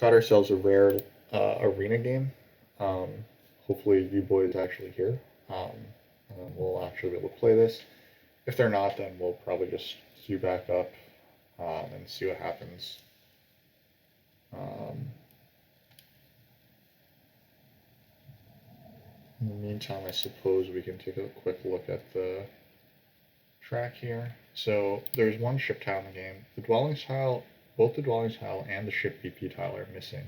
got ourselves a rare arena game. Um, hopefully you boys actually here. Um, and we'll actually be able to play this. If they're not, then we'll probably just queue back up and see what happens. In the meantime, I suppose we can take a quick look at the track here. So there's one ship tile in the game. The dwellings tile, both the dwellings tile and the ship BP tile are missing,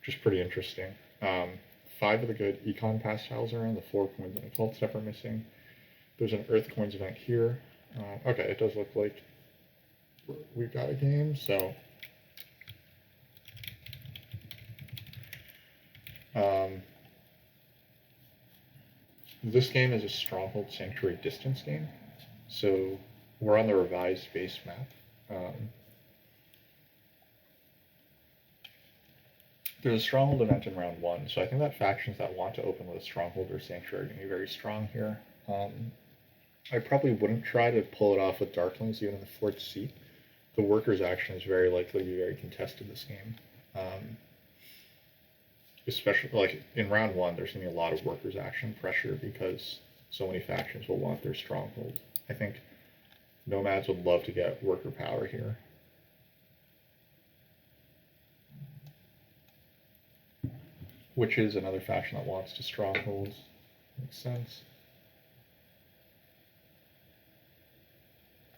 which is pretty interesting. 5 of the good econ pass tiles are in, the 4 coins and occult step are missing. There's an earth coins event here. Okay, it does look like we've got a game, so this game is a Stronghold Sanctuary distance game, so we're on the revised base map. There's a Stronghold event in round 1, so I think that factions that want to open with a Stronghold or Sanctuary are going to be very strong here. I probably wouldn't try to pull it off with Darklings even in the 4th seat. The Workers action is very likely to be very contested this game. Especially like in round 1, there's going to be a lot of Workers action pressure because so many factions will want their Stronghold. I think nomads would love to get worker power here. Which is another faction that wants to strongholds. Makes sense.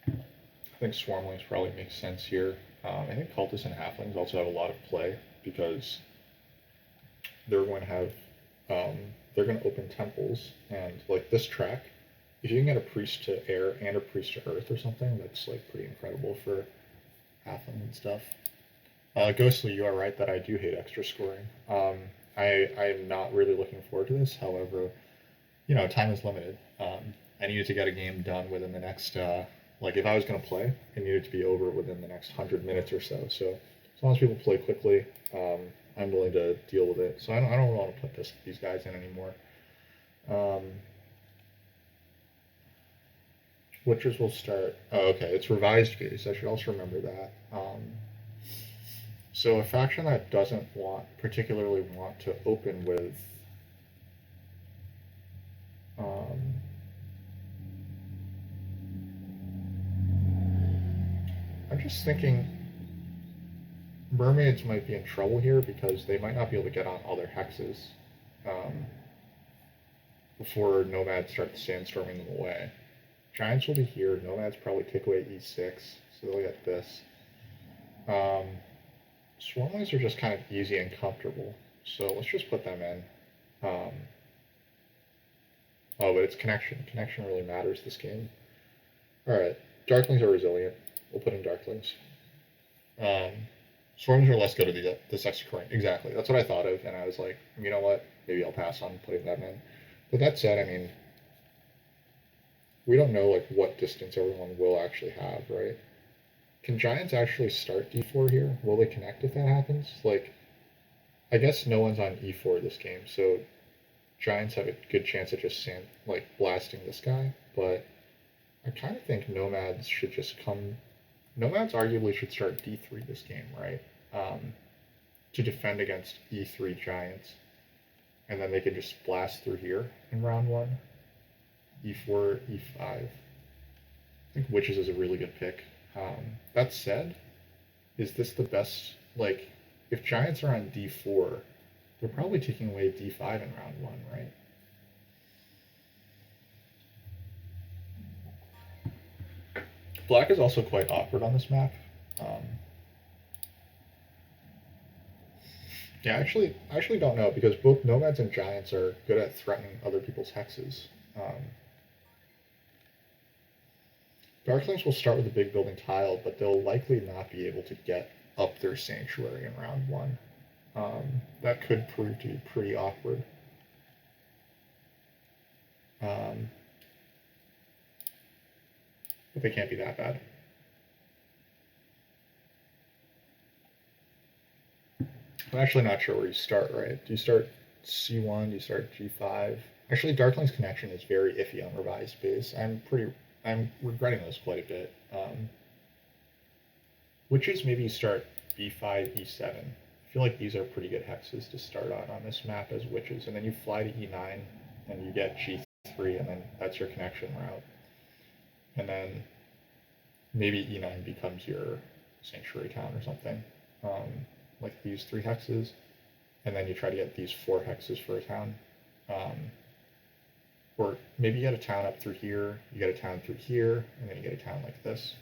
I think Swarmlings probably makes sense here. I think Cultists and Halflings also have a lot of play because they're going to have, they're going to open temples, and like this track, if you can get a priest to air and a priest to earth or something, that's like pretty incredible for Halfling and stuff. Ghostly, you are right that I do hate extra scoring. I'm not really looking forward to this. However, you know, time is limited. I needed to get a game done within the next, like if I was going to play, it needed to be over within the next 100 minutes or so. So as long as people play quickly, I'm willing to deal with it. So I don't want to put these guys in anymore. Witchers will start. Oh, okay, it's revised base. I should also remember that. So a faction that doesn't particularly want to open with I'm just thinking mermaids might be in trouble here because they might not be able to get on all their hexes before nomads start sandstorming them away. Giants will be here. Nomads probably take away E6, so they'll get this. Swarmlings are just kind of easy and comfortable, so let's just put them in. Oh, but it's connection. Connection really matters this game. Alright, Darklings are resilient. We'll put in Darklings. Swarms are less good at this extra coin. Exactly, that's what I thought of, and I was like, you know what, maybe I'll pass on putting them in. But that said, I mean, we don't know like what distance everyone will actually have, right? Can Giants actually start D4 here? Will they connect if that happens? Like, I guess no one's on E4 this game, so Giants have a good chance of just blasting this guy, but I kind of think Nomads should just come... Nomads arguably should start D3 this game, right? To defend against E3 Giants. And then they can just blast through here in round 1. E4, E5. I think Witches is a really good pick. That said, is this the best... Like, if Giants are on D4, they're probably taking away D5 in round 1, right? Black is also quite awkward on this map. Yeah, I actually don't know, because both Nomads and Giants are good at threatening other people's hexes. Darklings will start with a big building tile, but they'll likely not be able to get up their Sanctuary in round 1. That could prove to be pretty awkward. But they can't be that bad. I'm actually not sure where you start, right? Do you start C1? Do you start G5? Actually, Darkling's connection is very iffy on revised base. I'm regretting this quite a bit. Witches maybe start B5, E7. I feel like these are pretty good hexes to start on this map as witches, and then you fly to E9 and you get G3, and then that's your connection route. And then maybe E9 becomes your sanctuary town or something, like these 3 hexes, and then you try to get these 4 hexes for a town. Or maybe you get a town up through here, you get a town through here, and then you get a town like this.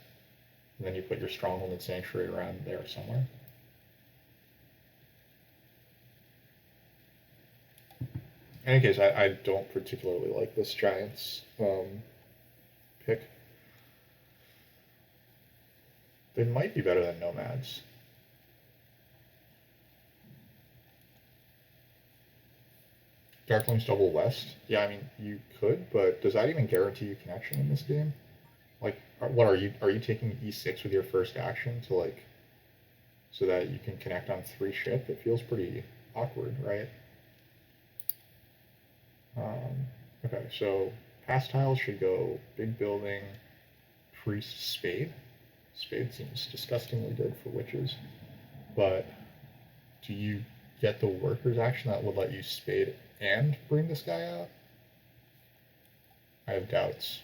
And then you put your stronghold and sanctuary around there somewhere. In any case, I don't particularly like this Giants pick. They might be better than nomads. Darklings double west? Yeah, I mean, you could, but does that even guarantee you connection in this game? Like, what are you taking E6 with your first action to, like, so that you can connect on 3 ship? It feels pretty awkward, right? Okay, so past tiles should go big building, priest, spade. Spade seems disgustingly good for witches, but do you get the workers action that would let you spade and bring this guy out? I have doubts.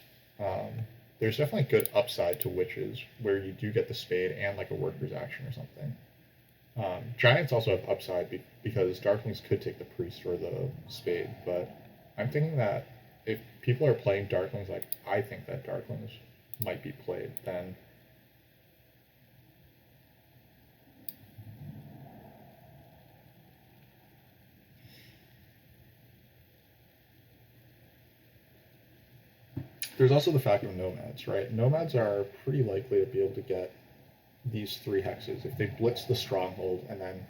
There's definitely good upside to witches where you do get the spade and like a workers action or something. Giants also have upside because darklings could take the priest or the spade, but I'm thinking that if people are playing darklings like I think that darklings might be played, then there's also the fact of nomads, right? Nomads are pretty likely to be able to get these 3 hexes if they blitz the stronghold and then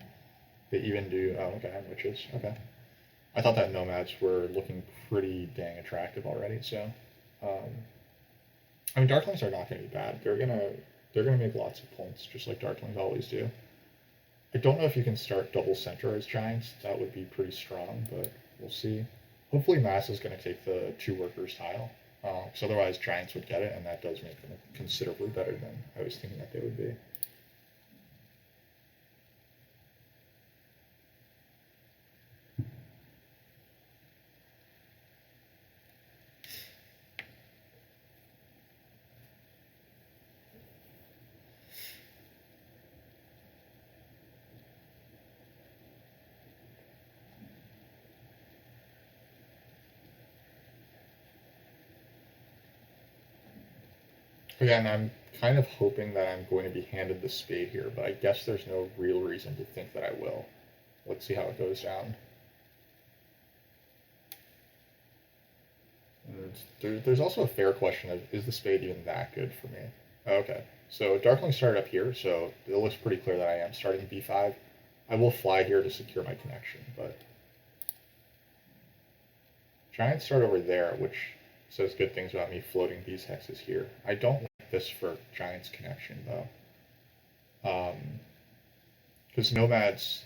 they even do. Oh, okay, I'm witches. Okay, I thought that nomads were looking pretty dang attractive already. So, I mean, darklings are not going to be bad. They're gonna make lots of points, just like darklings always do. I don't know if you can start double center as giants. That would be pretty strong, but we'll see. Hopefully, mass is going to take the 2 workers tile. Because otherwise, giants would get it, and that does make them considerably better than I was thinking that they would be. Again, I'm kind of hoping that I'm going to be handed the spade here, but I guess there's no real reason to think that I will. Let's see how it goes down. And there's also a fair question of, is the spade even that good for me? Okay, so Darkling started up here, so it looks pretty clear that I am starting B5. I will fly here to secure my connection, but Giants start over there, which says good things about me floating these hexes here. I don't like this for Giants connection, though. Because Nomads,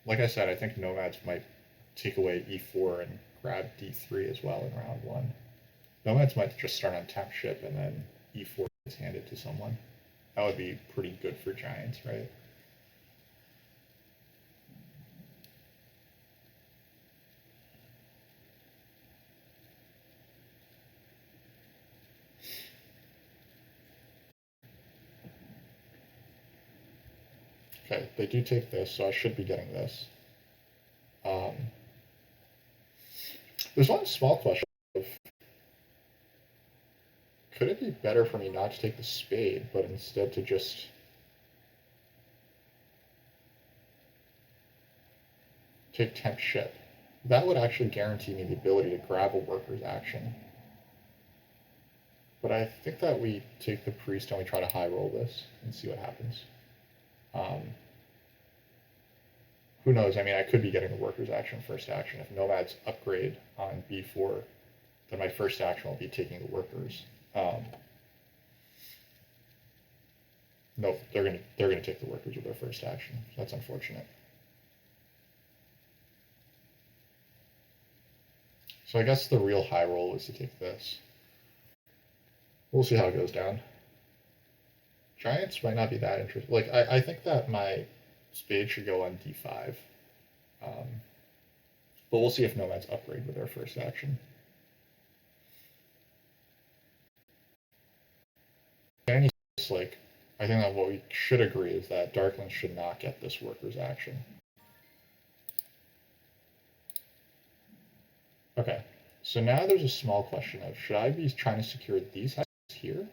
like I said, I think Nomads might take away E4 and grab D3 as well in round 1. Nomads might just start on tap ship and then E4 is handed to someone. That would be pretty good for Giants, right? Okay, they do take this, so I should be getting this. There's one small question of, could it be better for me not to take the spade, but instead to just take temp ship? That would actually guarantee me the ability to grab a worker's action. But I think that we take the priest and we try to high roll this and see what happens. Who knows? I mean, I could be getting the worker's action first action. If nomads upgrade on B4, then my first action will be taking the workers. Nope, they're gonna take the workers with their first action. That's unfortunate. So I guess the real high roll is to take this. We'll see how it goes down. Giants might not be that interesting. Like, I think that my spade should go on d5. But we'll see if nomads upgrade with their first action. In any case, like, I think that what we should agree is that darklings should not get this worker's action. Okay, so now there's a small question of, should I be trying to secure these hexes here?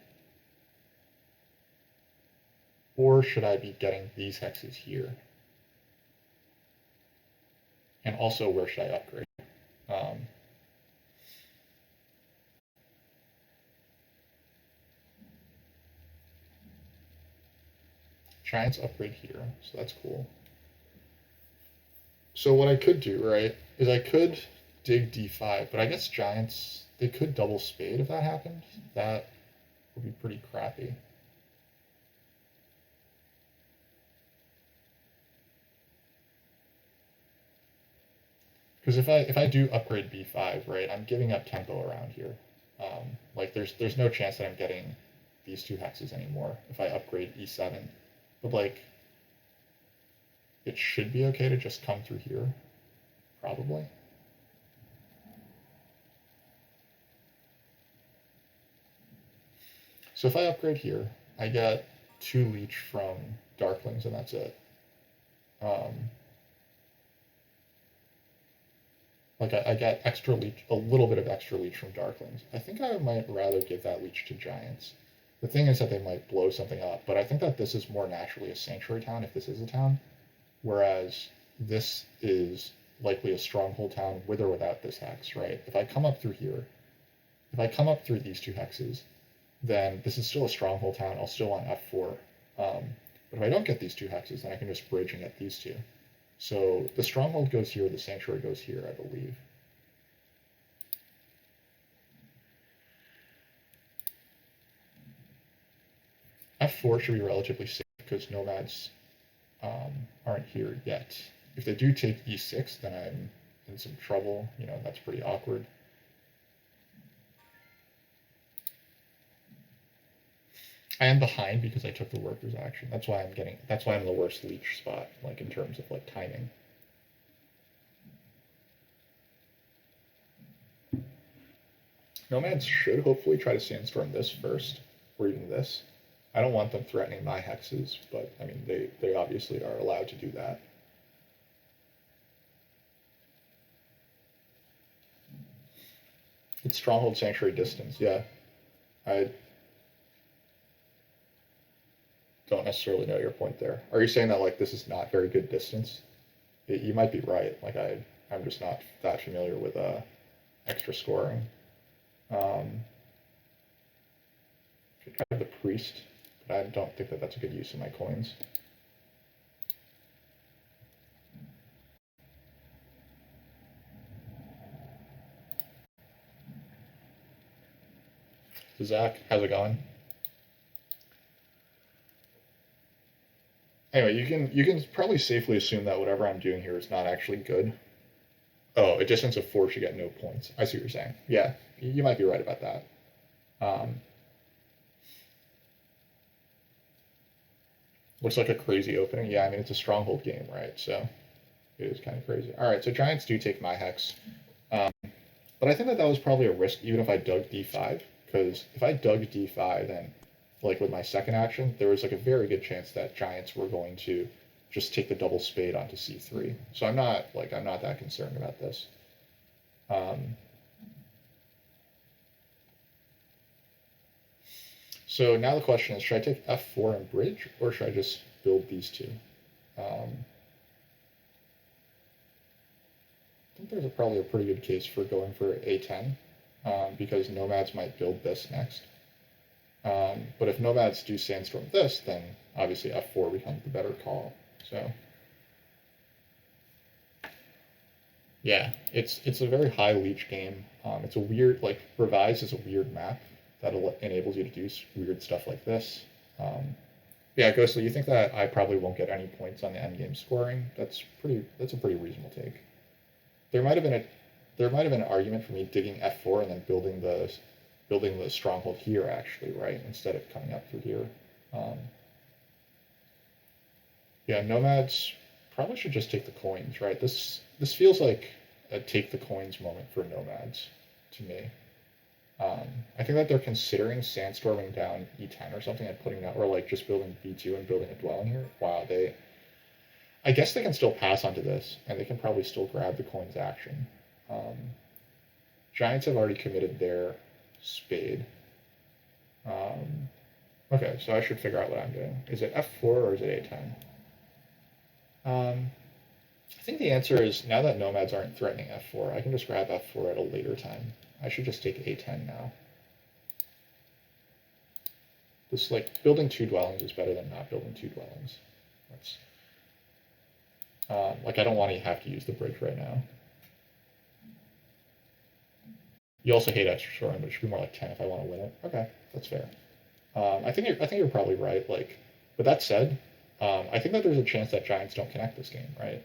Or should I be getting these hexes here? And also, where should I upgrade? Giants upgrade here, so that's cool. So what I could do, right, is I could dig d5, but I guess giants, they could double spade if that happened. That would be pretty crappy. Because if I do upgrade b5, right, I'm giving up tempo around here. Like there's no chance that I'm getting these two hexes anymore if I upgrade e7. But like, it should be okay to just come through here, probably. So if I upgrade here, I get 2 leech from darklings, and that's it. Like I get extra leech, a little bit of extra leech from darklings. I think I might rather give that leech to giants. The thing is that they might blow something up, but I think that this is more naturally a sanctuary town if this is a town, whereas this is likely a stronghold town with or without this hex, right? If I come up through here, if I come up through these 2 hexes, then this is still a stronghold town. I'll still want f4. But if I don't get these 2 hexes, then I can just bridge and get these 2. So the stronghold goes here, the sanctuary goes here, I believe. f4 should be relatively safe because nomads aren't here yet. If they do take e6, then I'm in some trouble. You know, that's pretty awkward. I am behind because I took the worker's action. That's why I'm in the worst leech spot, like in terms of like timing. Nomads should hopefully try to sandstorm this first, or even this. I don't want them threatening my hexes, but I mean they obviously are allowed to do that. It's stronghold sanctuary distance, yeah. I don't necessarily know your point there. Are you saying that like this is not very good distance? You might be right. Like I'm just not that familiar with extra scoring. I have the priest, but I don't think that that's a good use of my coins. So Zach, how's it going? Anyway, you can probably safely assume that whatever I'm doing here is not actually good. Oh, a distance of 4 should get no points. I see what you're saying. Yeah, you might be right about that. Looks like a crazy opening. Yeah, I mean, it's a stronghold game, right? So it is kind of crazy. All right, so giants do take my hex. But I think that was probably a risk even if I dug d5, because if I dug d5, then like with my second action, there was like a very good chance that giants were going to just take the double spade onto c3. So I'm not that concerned about this. So now the question is, should I take f4 and bridge, or should I just build these 2? I think there's probably a pretty good case for going for a10, because nomads might build this next. But if nomads do sandstorm this, then obviously f4 becomes the better call. So yeah, it's a very high leech game. It's a weird, like, Revise is a weird map that enables you to do weird stuff like this. Yeah, Ghostly, you think that I probably won't get any points on the endgame scoring? That's a pretty reasonable take. There might have been an argument for me digging f4 and then building the stronghold here, actually, right, instead of coming up through here. Yeah, nomads probably should just take the coins, right? This feels like a take the coins moment for nomads to me. Um, I think that they're considering sandstorming down E10 or something and putting that, or like just building B2 and building a dwelling here. Wow, I guess they can still pass onto this, and they can probably still grab the coins action. Um, Giants have already committed their spade. Okay, so I should figure out what I'm doing. Is it F4 or is it A10? I think the answer is now that nomads aren't threatening F4, I can just grab F4 at a later time. I should just take A10 now. This, like, building 2 dwellings is better than not building 2 dwellings. That's, like, I don't want to have to use the bridge right now. You also hate extra scoring, but it should be more like 10 if I want to win it. Okay, that's fair. I think you're probably right. Like, but that said, I think that there's a chance that Giants don't connect this game, right?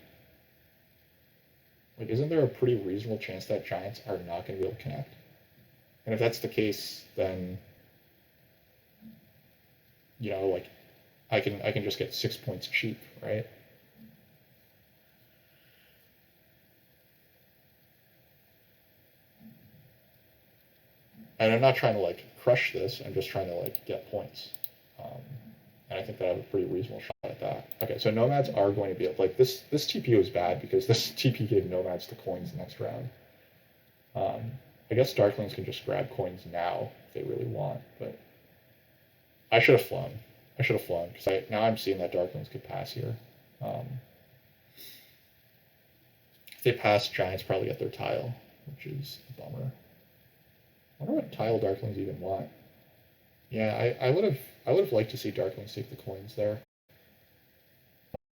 Like, isn't there a pretty reasonable chance that Giants are not going to be able to connect? And if that's the case, then like I can just get 6 points cheap, right? And I'm not trying to like crush this. I'm just trying to like get points. Um, and I think that I have a pretty reasonable shot at that. Okay, so nomads are going to be like this. This TP was bad because this TP gave nomads the coins next round. I guess darklings can just grab coins now if they really want, but I should have flown. I should have flown because now I'm seeing that darklings could pass here. Um, if they pass, giants probably get their tile, which is a bummer. I wonder what tile darklings even want. Yeah, I would have liked to see darklings take the coins there.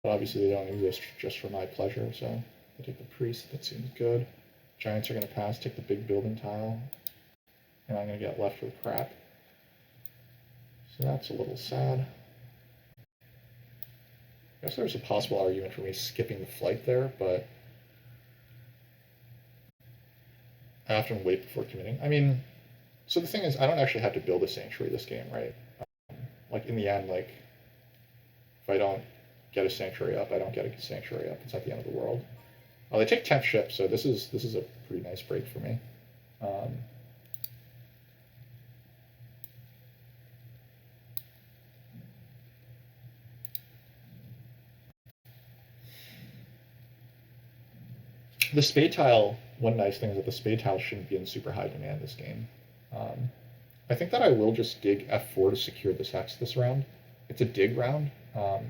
But obviously they don't exist just for my pleasure, so I take the priest. That seems good. Giants are going to pass, take the big building tile, and I'm going to get left with crap. So that's a little sad. I guess there's a possible argument for me skipping the flight there, but I often wait before committing. I mean, so the thing is, I don't actually have to build a sanctuary this game, right? Like, in the end, like, if I don't get a sanctuary up, I don't get a sanctuary up. It's not the end of the world. Well, they take 10th ship, so this is a pretty nice break for me. The spade tile, one nice thing is that the spade tile shouldn't be in super high demand this game. I think that I will just dig F4 to secure this hex this round. It's a dig round. So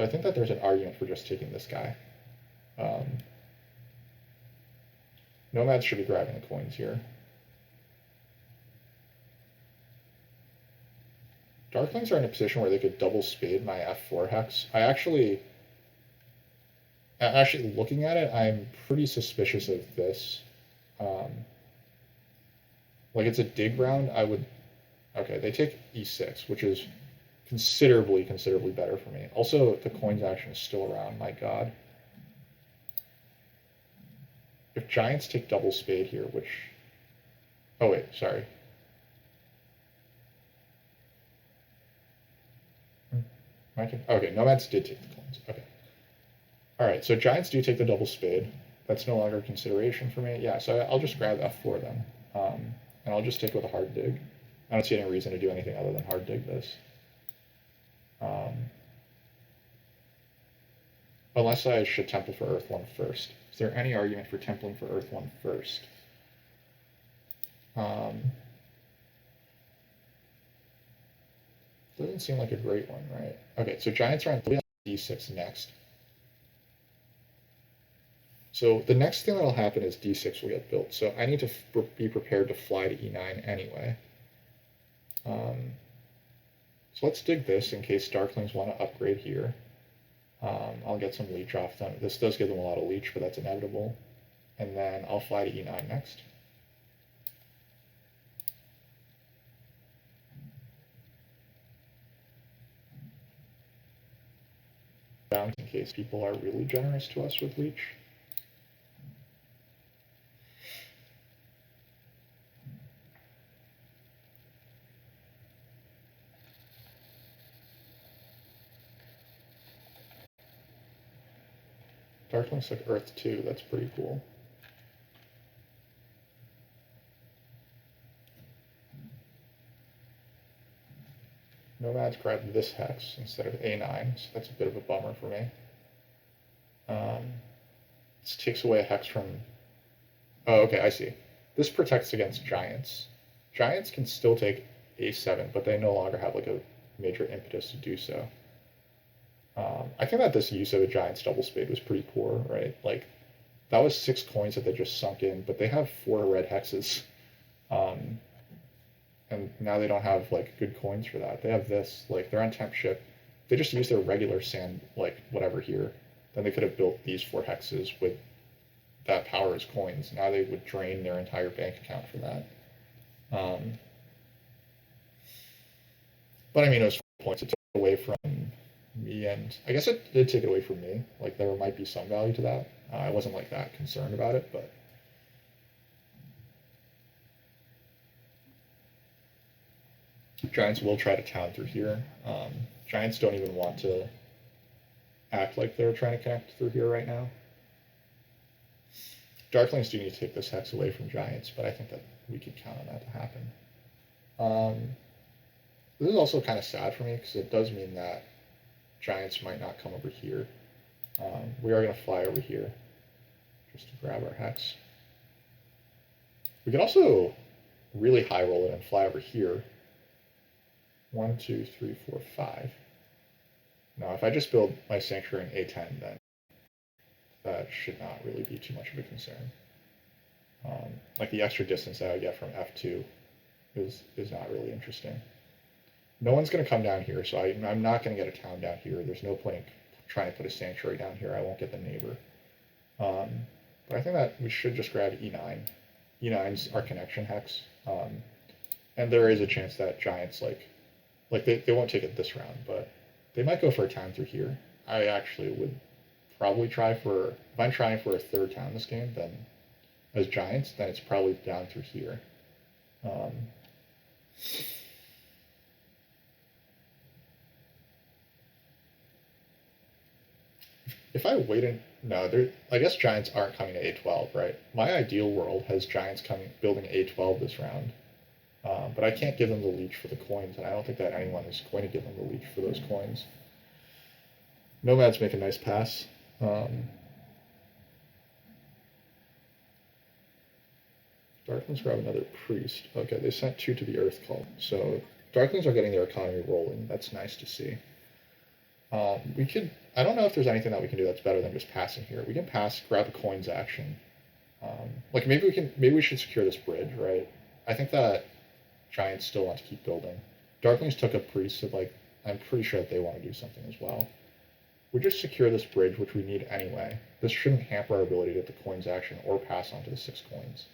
I think that there's an argument for just taking this guy. Nomads should be grabbing the coins here. Darklings are in a position where they could double spade my F4 hex. Actually looking at it, I'm pretty suspicious of this. Like, it's a dig round. Okay, they take E6, which is considerably better for me. Also, the coins action is still around. My God. If giants take double spade here, which... Oh, wait, sorry. Okay, nomads did take the coins. Okay. Alright, so giants do take the double spade. That's no longer a consideration for me. Yeah, so I'll just grab F4 then. And I'll just take with a hard dig. I don't see any reason to do anything other than hard dig this. Unless I should temple for Earth 1 first. Is there any argument for templing for Earth 1 first? Doesn't seem like a great one, right? Okay, so giants are on D6 next. So the next thing that'll happen is D6 will get built. So I need to be prepared to fly to E9 anyway. So let's dig this in case darklings want to upgrade here. I'll get some leech off them. This does give them a lot of leech, but that's inevitable. And then I'll fly to E9 next. Down in case people are really generous to us with leech. Darklings like Earth 2, that's pretty cool. Nomads grabbed this hex instead of A9, so that's a bit of a bummer for me. This takes away a hex from... Oh, okay, I see. This protects against giants. Giants can still take A7, but they no longer have like a major impetus to do so. I think that this use of a giant's double spade was pretty poor, right? Like, that was 6 coins that they just sunk in, but they have 4 red hexes. And now they don't have, like, good coins for that. They have this, like, they're on temp ship. They just use their regular sand, like, whatever here. Then they could have built these 4 hexes with that power as coins. Now they would drain their entire bank account for that. But, I mean, it was 4 points. It took away from me, and I guess it did take it away from me. Like, there might be some value to that. I wasn't, like, that concerned about it, but... Giants will try to town through here. Giants don't even want to act like they're trying to connect through here right now. Darklings do need to take this hex away from Giants, but I think that we could count on that to happen. This is also kind of sad for me, because it does mean that Giants might not come over here. We are going to fly over here, just to grab our hex. We could also really high roll it and fly over here. 1, 2, 3, 4, 5. Now, if I just build my sanctuary in A10, then that should not really be too much of a concern. Like, the extra distance that I get from F2 is not really interesting. No one's going to come down here, so I'm not going to get a town down here. There's no point in trying to put a sanctuary down here. I won't get the neighbor. But I think that we should just grab E9. E9's our connection hex. And there is a chance that Giants, like they won't take it this round, but they might go for a town through here. I actually would probably try for, if I'm trying for a 3rd town this game, then as Giants, then it's probably down through here. If I waited, no, I guess Giants aren't coming to A12, right? My ideal world has Giants building A12 this round. But I can't give them the leech for the coins, and I don't think that anyone is going to give them the leech for those coins. Nomads make a nice pass. Darklings grab another priest. Okay, they sent 2 to the Earth Cult. So Darklings are getting their economy rolling. That's nice to see. I don't know if there's anything that we can do that's better than just passing here. We can pass, grab a coins action. Like, maybe we should secure this bridge, right? I think that Giants still want to keep building. Darklings took a priest, so, like, I'm pretty sure that they want to do something as well. We just secure this bridge, which we need anyway. This shouldn't hamper our ability to get the coins action or pass on to the 6 coins.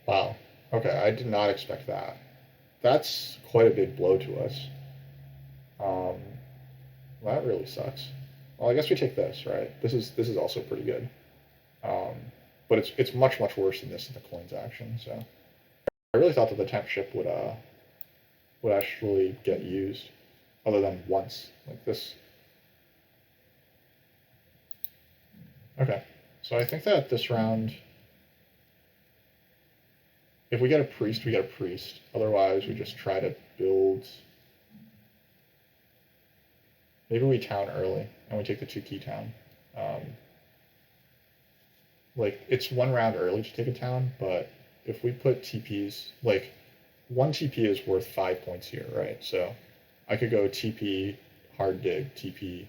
Wow. Okay, I did not expect that. That's quite a big blow to us. That really sucks. Well, I guess we take this, right? This is also pretty good. But it's much worse than this in the coins action. So I really thought that the temp ship would actually get used, other than once like this. Okay, so I think that this round, if we get a priest, we get a priest. Otherwise, we just try to build. Maybe we town early and we take the 2 key town. Like, it's 1 round early to take a town, but if we put TPs, like, 1 TP is worth 5 points here, right? So I could go TP, hard dig, TP,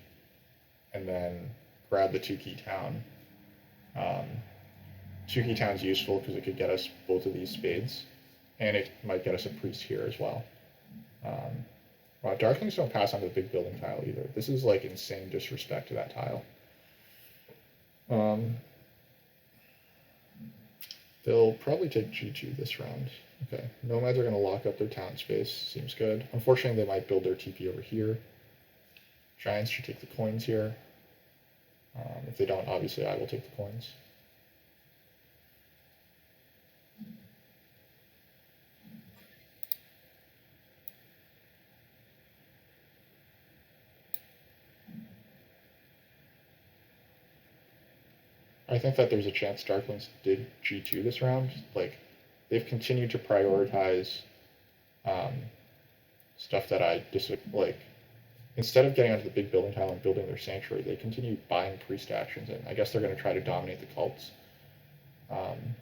and then grab the 2 key town. 2 key town's useful because it could get us both of these spades, and it might get us a priest here as well. Wow, Darklings don't pass on to the big building tile either. This is, like, insane disrespect to that tile. They'll probably take G2 this round. Okay, nomads are going to lock up their town space. Seems good. Unfortunately, they might build their TP over here. Giants should take the coins here. If they don't, obviously I will take the coins. I think that there's a chance Darklings did G2 this round. Like, they've continued to prioritize um, stuff that I like. Instead of getting onto the big building tile and building their sanctuary, they continue buying priest actions, and I guess they're going to try to dominate the cults. I'm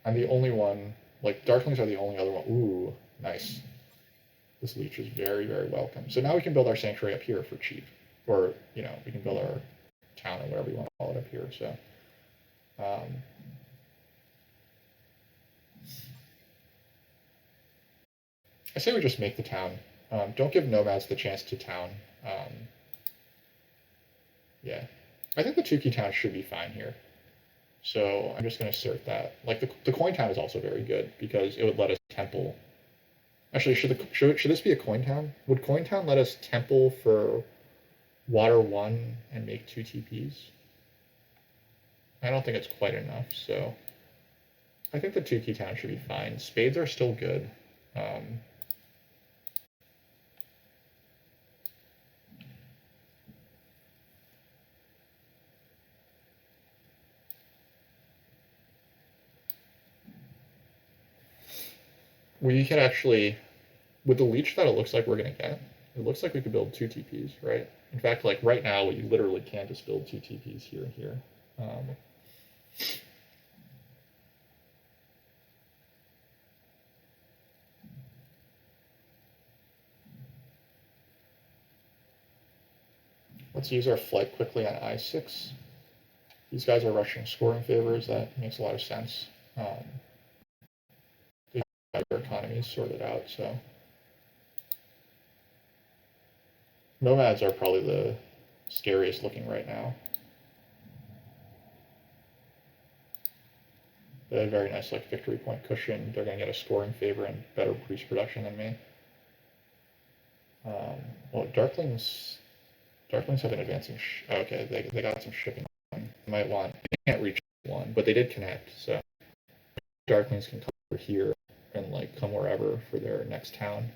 the only one, like, Darklings are the only other one. Ooh, nice. This leech is very, very welcome. So now we can build our sanctuary up here for cheap. Or, you know, we can build our town or whatever you want to call it up here. So, I say we just make the town. Don't give nomads the chance to town. Yeah. I think the two-key town should be fine here. So I'm just going to assert that. Like, the coin town is also very good because it would let us temple. Actually, should this be a coin town? Would coin town let us temple for water 1 and make 2 TPs? I don't think it's quite enough, so I think the two-key town should be fine. Spades are still good. We could actually, with the leech that it looks like we're going to get, it looks like we could build 2 TPs, right? In fact, like right now, we literally can just build 2 TPs here and here. Let's use our flight quickly on I6. These guys are rushing scoring favors. That makes a lot of sense. They have their economies sorted out, so. Nomads are probably the scariest looking right now. They have a very nice like victory point cushion. They're going to get a scoring favor and better priest production than me. Well, Darklings have an advancing. Okay, they got some shipping. They might want. They can't reach 1, but they did connect. So Darklings can come over here and like come wherever for their next town.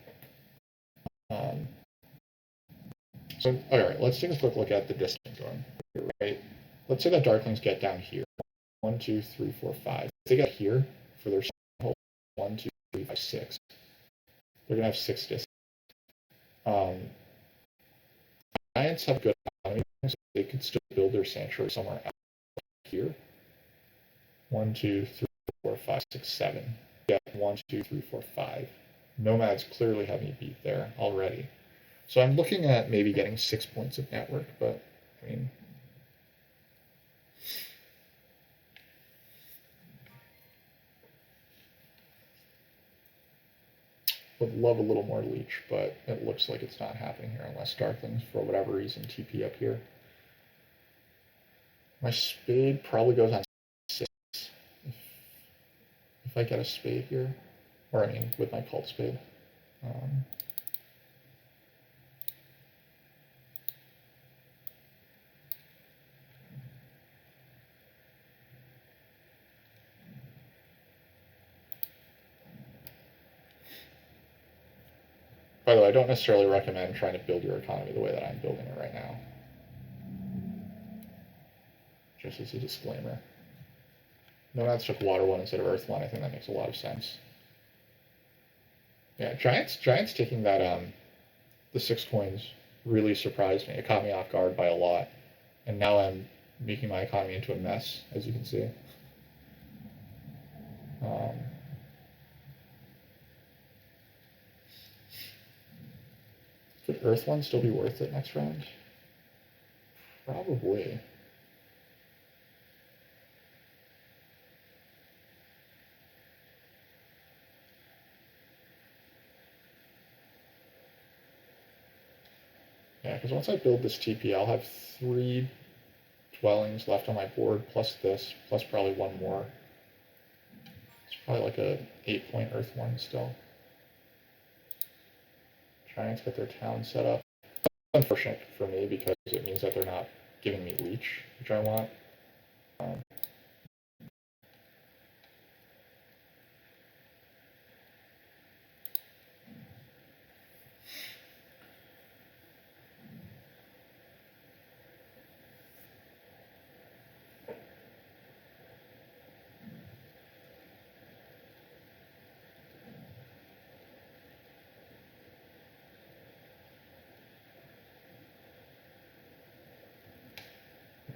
So all right, let's take a quick look at the distance going. Right, let's say that Darklings get down here. 1, 2, 3, 4, 5. If they get here for their hole, 1, 2, 3, 5, 6. They're gonna have 6 distance. Giants have good economy, so they could still build their sanctuary somewhere out here. 1, 2, 3, 4, 5, 6, 7. Yeah, 1, 2, 3, 4, 5. Nomads clearly have me beat there already. So I'm looking at maybe getting 6 points of network, but I mean, would love a little more leech, but it looks like it's not happening here unless Darklings, for whatever reason, TP up here. My spade probably goes on 6 if I get a spade here, or I mean with my cult spade. By the way, I don't necessarily recommend trying to build your economy the way that I'm building it right now. Just as a disclaimer. Nomads took water 1 instead of earth 1. I think that makes a lot of sense. Yeah, Giants taking that the 6 coins really surprised me. It caught me off guard by a lot. And now I'm making my economy into a mess, as you can see. Could Earth 1 still be worth it next round? Probably. Yeah, because once I build this TP, I'll have 3 dwellings left on my board, plus this, plus probably 1 more. probably like a 8-point Earth 1 still. Trying to get their town set up. It's unfortunate for me because it means that they're not giving me leech, which I want.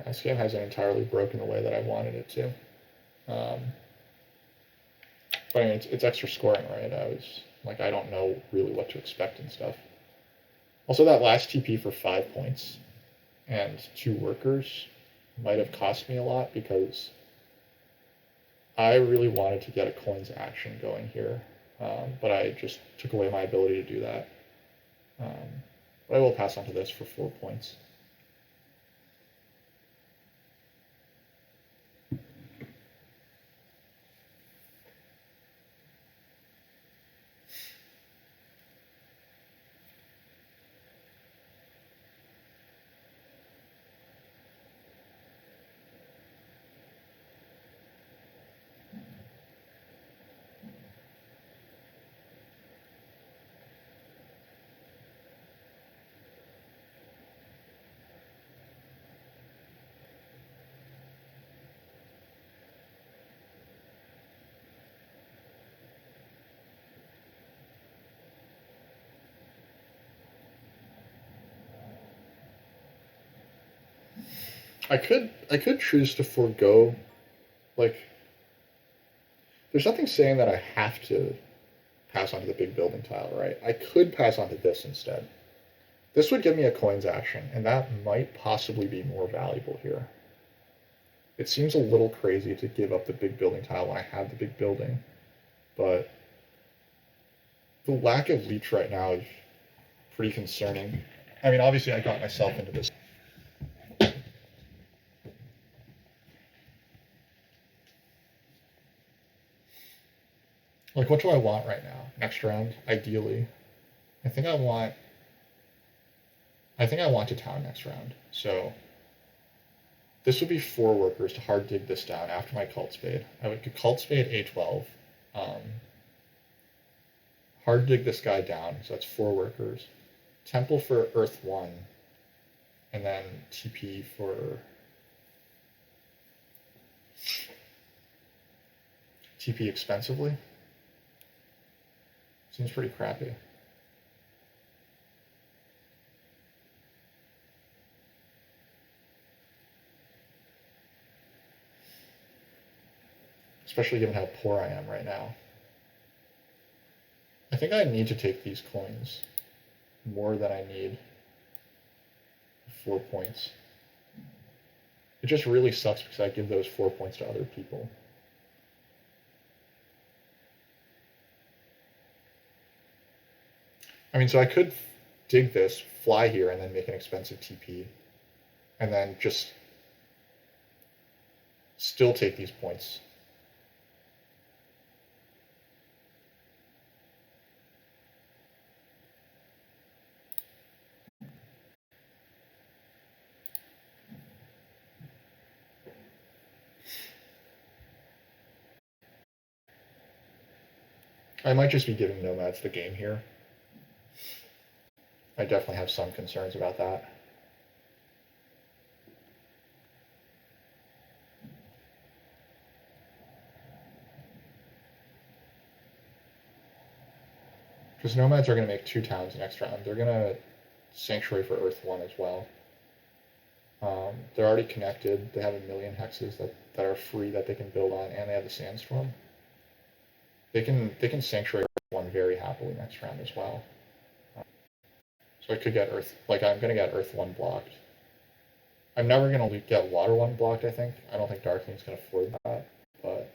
This game hasn't entirely broken the way that I wanted it to. But I mean, it's extra scoring, right? I was like, I don't know really what to expect and stuff. Also, that last TP for 5 points and 2 workers might have cost me a lot because I really wanted to get a coins action going here, but I just took away my ability to do that. But I will pass on to this for 4 points. I could choose to forego, like, there's nothing saying that I have to pass on to the big building tile, right? I could pass on to this instead. This would give me a coins action, and that might possibly be more valuable here. It seems a little crazy to give up the big building tile when I have the big building, but the lack of leech right now is pretty concerning. I mean, obviously I got myself into this. Like, what do I want right now? Next round, ideally. I think I want to town next round. So this would be 4 workers to hard dig this down after my cult spade. I would cult spade A12. Hard dig this guy down, so that's 4 workers. Temple for Earth 1. And then TP for TP expensively. Seems pretty crappy. Especially given how poor I am right now. I think I need to take these coins more than I need 4 points. It just really sucks because I give those 4 points to other people. I mean, so I could dig this, fly here, and then make an expensive TP, and then just still take these points. I might just be giving nomads the game here. I definitely have some concerns about that. Because nomads are going to make 2 towns next round. They're going to sanctuary for Earth 1 as well. They're already connected. They have 1,000,000 hexes that are free that they can build on, and they have the sandstorm. They can sanctuary Earth 1 very happily next round as well. So I could get Earth, like I'm going to get Earth 1 blocked. I'm never going to get Water 1 blocked, I think. I don't think darklings can afford that, but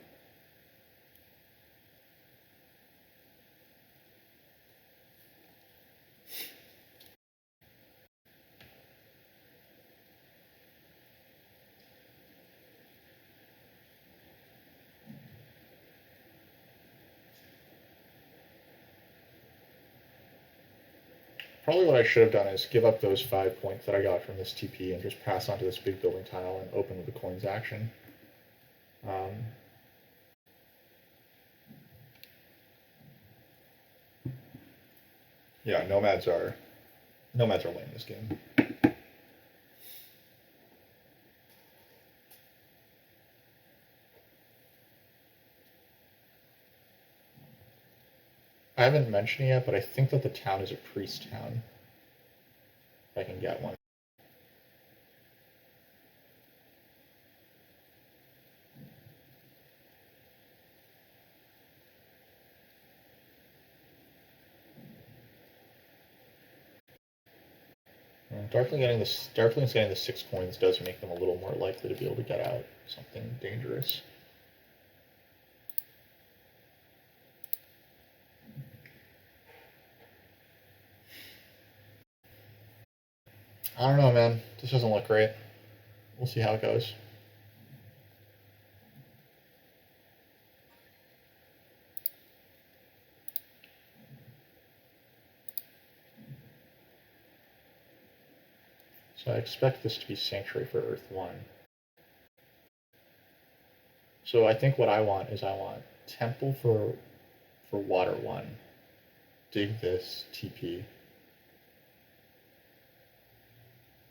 Probably what I should have done is give up those 5 points that I got from this TP and just pass onto this big building tile and open with the coins action. Yeah, nomads are lame this game. I haven't mentioned it yet, but I think that the town is a priest town. If I can get one. Darklings getting the 6 coins does make them a little more likely to be able to get out something dangerous. I don't know, man. This doesn't look great. We'll see how it goes. So I expect this to be Sanctuary for Earth 1. So I think what I want is Temple for Water 1. Dig this, TP.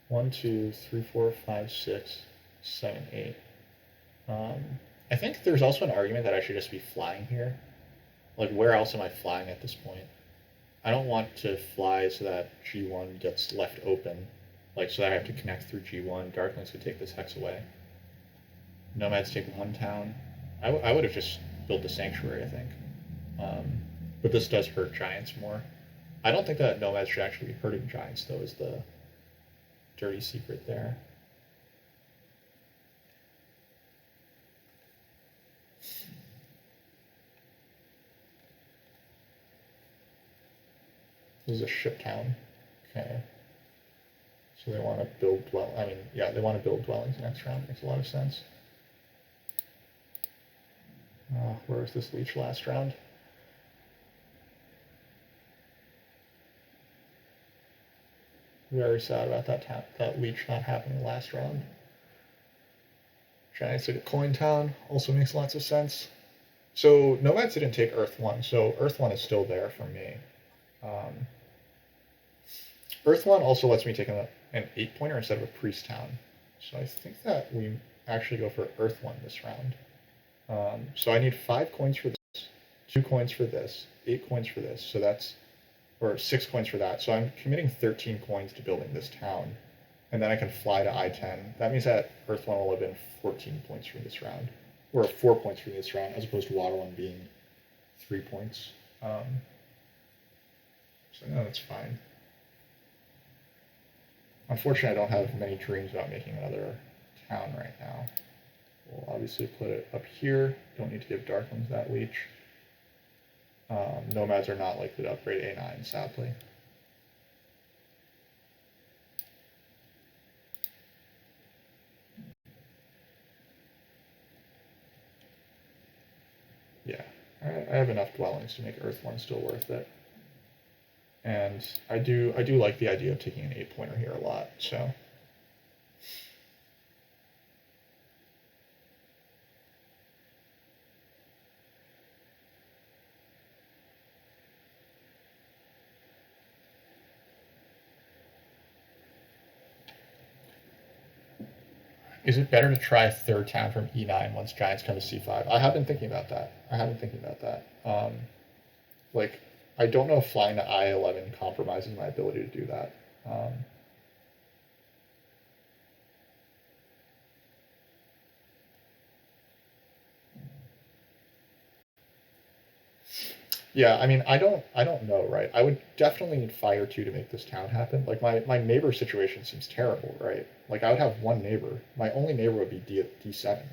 1, 2, 3, 4, 5, 6, 7, 8. I think there's also an argument that I should just be flying here. Like, where else am I flying at this point? I don't want to fly so that G1 gets left open. Like, so that I have to connect through G1. Darklings could take this hex away. Nomads take one town. I would have just built the Sanctuary, I think. But this does hurt Giants more. I don't think that Nomads should actually be hurting Giants, though, is the dirty secret there. This is a ship town. Okay. So they want to build they want to build dwellings next round. Makes a lot of sense. Where was this leech last round? Very sad about that leech not happening last round. Giants took a coin town. Also makes lots of sense. So Nomads didn't take Earth 1, so Earth 1 is still there for me. Earth 1 also lets me take an 8-pointer instead of a priest town. So I think that we actually go for Earth 1 this round. So I need 5 coins for this, 2 coins for this, 8 coins for this. So that's, or 6 coins for that. So I'm committing 13 coins to building this town. And then I can fly to I-10. That means that Earth 1 will have been 14 points from this round. Or 4 points from this round, as opposed to Water 1 being 3 points. So no, that's fine. Unfortunately, I don't have many dreams about making another town right now. We'll obviously put it up here. Don't need to give Darklings that leech. Nomads are not likely to upgrade A9, sadly. Yeah, I have enough dwellings to make Earth 1 still worth it. And I do like the idea of taking an 8-pointer here a lot, so. Is it better to try a third town from E9 once Giants come to C5? I have been thinking about that. Like, I don't know if flying to I11 compromises my ability to do that. Yeah, I mean, I don't know, right? I would definitely need Fire 2 to make this town happen. Like, my neighbor situation seems terrible, right? Like, I would have one neighbor. My only neighbor would be D7.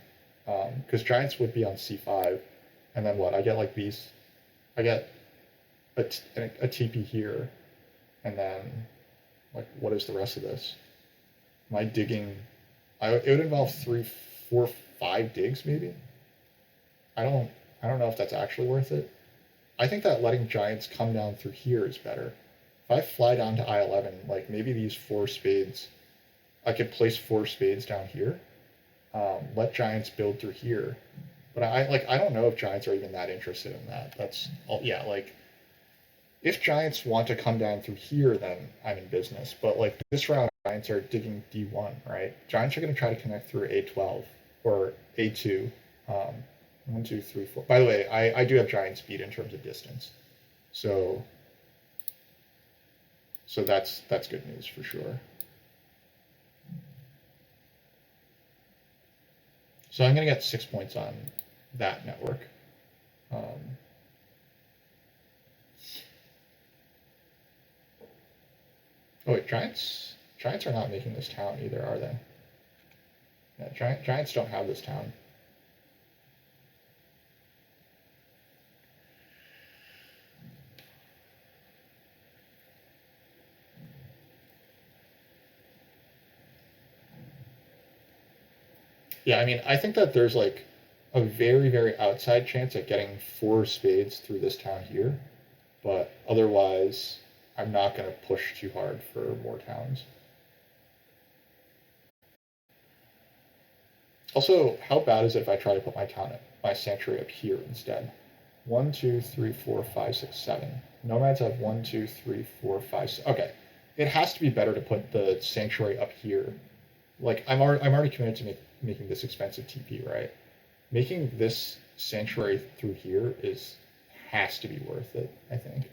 Because Giants would be on C5, and then what? I get, like, these... I get a TP here, and then, like, what is the rest of this? Am I digging... it would involve 3, 4, 5 digs, maybe? I don't know if that's actually worth it. I think that letting Giants come down through here is better if I fly down to I-11, like maybe these 4 spades, I could place 4 spades down here, let giants build through here. But I don't know if giants are even that interested in that. That's all. Yeah, like if giants want to come down through here, then I'm in business. But like this round, giants are digging D1, right? Giants are going to try to connect through A12 or A2. 1, 2, 3, 4. By the way, I do have giant speed in terms of distance, so that's good news for sure. So I'm going to get 6 points on that network. Oh wait, giants are not making this town either, are they? Yeah, giants don't have this town. Yeah, I mean, I think that there's like a very, very outside chance at getting 4 spades through this town here, but otherwise, I'm not going to push too hard for more towns. Also, how bad is it if I try to put my sanctuary up here instead? 1, 2, 3, 4, 5, 6, 7. Nomads have 1, 2, 3, 4, 5, 6. Okay, it has to be better to put the sanctuary up here. Like I'm already committed to making this expensive TP, right? Making this sanctuary through here has to be worth it, I think.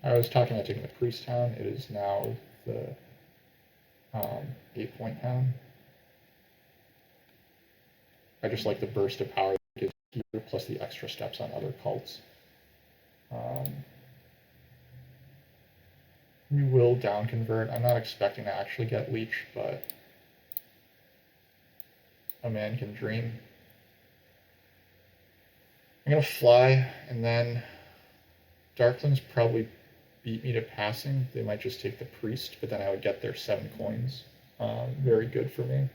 I was talking about taking the priest town. It is now the 8-point town. I just like the burst of power that it gives here, plus the extra steps on other cults. We will down convert. I'm not expecting to actually get leech, but a man can dream. I'm gonna fly, and then darklings probably beat me to passing. They might just take the priest, but then I would get their 7 coins. Very good for me.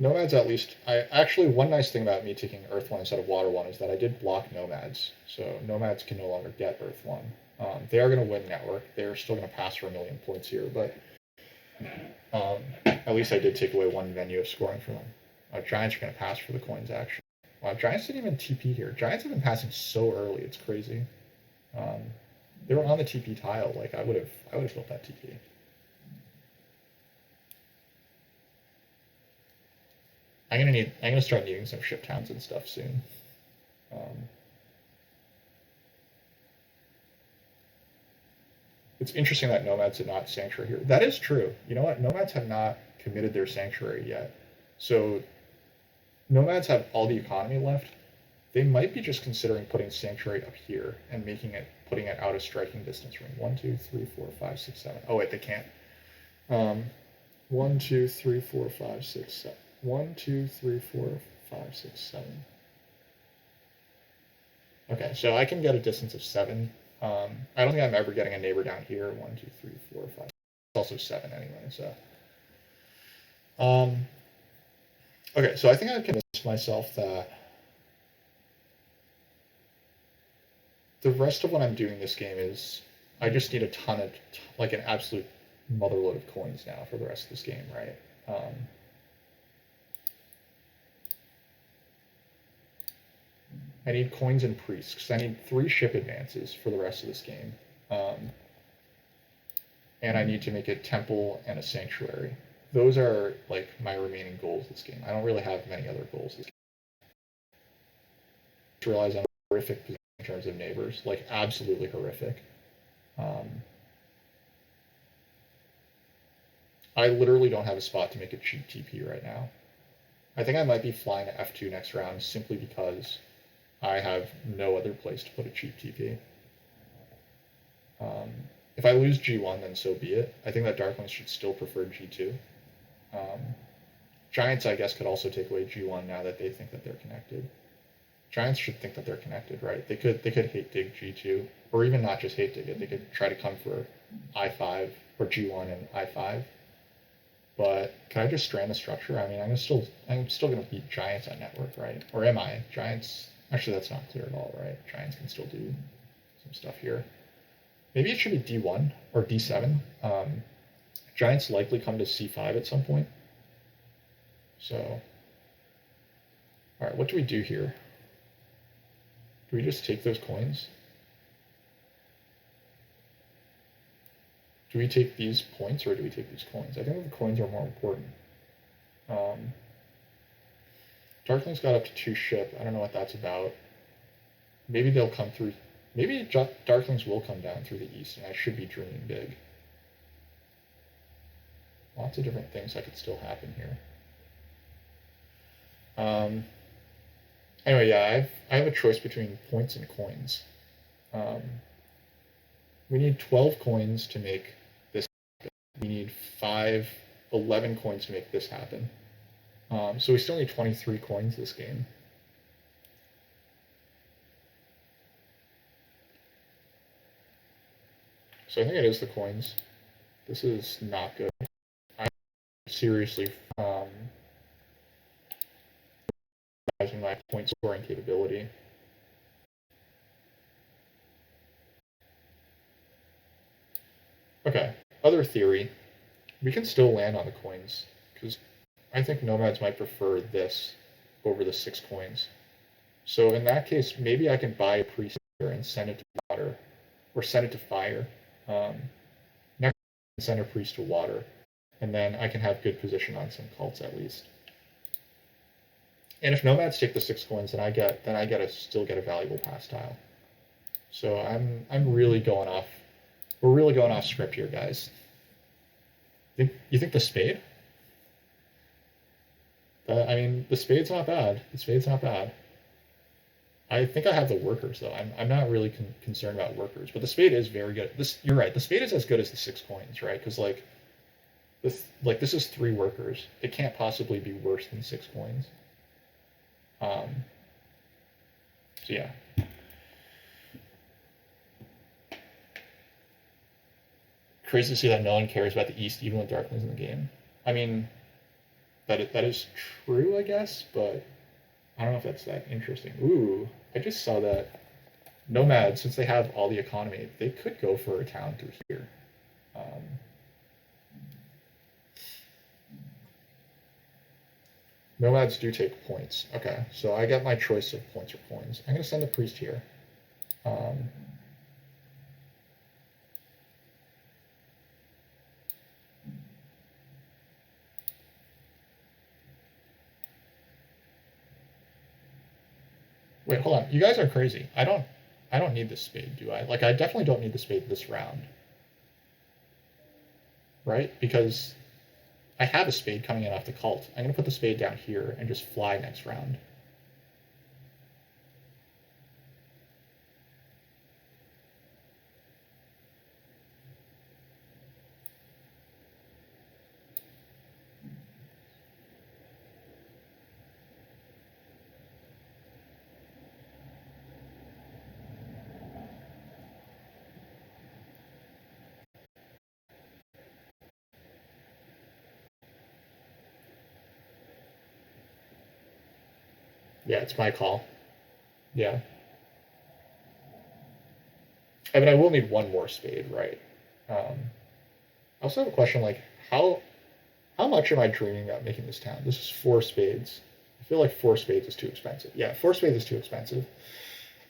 Nomads, at least, one nice thing about me taking Earth 1 instead of Water 1 is that I did block Nomads, so Nomads can no longer get Earth 1. They are going to win Network. They're still going to pass for 1,000,000 points here, but at least I did take away 1 venue of scoring for them. Giants are going to pass for the coins, actually. Wow, Giants didn't even TP here. Giants have been passing so early, it's crazy. They were on the TP tile. Like I would have built that TP. I'm gonna start needing some ship towns and stuff soon. It's interesting that Nomads did not sanctuary here. That is true. You know what? Nomads have not committed their sanctuary yet. So Nomads have all the economy left. They might be just considering putting sanctuary up here and putting it out of striking distance ring. 1, 2, 3, 4, 5, 6, 7. Oh wait, they can't. 1, 2, 3, 4, 5, 6, 7. 1, 2, 3, 4, 5, 6, 7. Okay, so I can get a distance of 7. I don't think I'm ever getting a neighbor down here. 1, 2, 3, 4, 5. It's also 7 anyway, so. Okay, so I think I convinced myself that the rest of what I'm doing this game is I just need a ton of, like an absolute motherload of coins now for the rest of this game, right? I need coins and priests, because I need 3 ship advances for the rest of this game. And I need to make a temple and a sanctuary. Those are like my remaining goals this game. I don't really have many other goals this game. I just realize I'm horrific in terms of neighbors, like absolutely horrific. I literally don't have a spot to make a cheap TP right now. I think I might be flying to F2 next round simply because I have no other place to put a cheap TP. If I lose G1, then so be it. I think that darklings should still prefer G2. Giants, I guess, could also take away G1 now that they think that they're connected. Giants should think that they're connected, right? They could hate dig G2, or even not just hate dig it. They could try to come for I5 or G1 and I5. But can I just strand the structure? I mean, I'm still gonna beat Giants at network, right? Or am I? Giants. Actually, that's not clear at all, right? Giants can still do some stuff here. Maybe it should be D1 or D7. Giants likely come to C5 at some point. So, all right, what do we do here? Do we just take those coins? Do we take these points or do we take these coins? I think the coins are more important. Darklings got up to 2 ship. I don't know what that's about. Maybe they'll come through. Maybe Darklings will come down through the east, and I should be dreaming big. Lots of different things that could still happen here. Anyway, yeah, I have a choice between points and coins. We need 12 coins to make this happen. We need 11 coins to make this happen. So we still need 23 coins this game. So I think it is the coins. This is not good. I'm seriously using my point scoring capability. Okay, other theory. We can still land on the coins, because I think nomads might prefer this over the 6 coins. So in that case, maybe I can buy a priest here and send it to water, or send it to fire. Next, send a priest to water, and then I can have good position on some cults at least. And if nomads take the 6 coins, then I still get a valuable pass tile. So I'm really going off. We're really going off script here, guys. You think the spade? I mean, the spade's not bad. The spade's not bad. I think I have the workers though. I'm not really concerned about workers, but the spade is very good. You're right. The spade is as good as the 6 coins, right? Because this is 3 workers. It can't possibly be worse than 6 coins. So yeah. Crazy to see that no one cares about the East, even with darklings in the game. I mean, that is true, I guess, but I don't know if that's that interesting. Ooh, I just saw that nomads, since they have all the economy, they could go for a town through here. Nomads do take points. Okay, so I get my choice of points or coins. I'm going to send the priest here. Wait, hold on. You guys are crazy. I don't need this spade, do I? Like, I definitely don't need the spade this round. Right? Because I have a spade coming in off the cult. I'm going to put the spade down here and just fly next round. Yeah, it's my call. Yeah. I mean, I will need one more spade, right? I also have a question, like, how much am I dreaming about making this town? This is 4 spades. I feel like 4 spades is too expensive. Yeah, 4 spades is too expensive.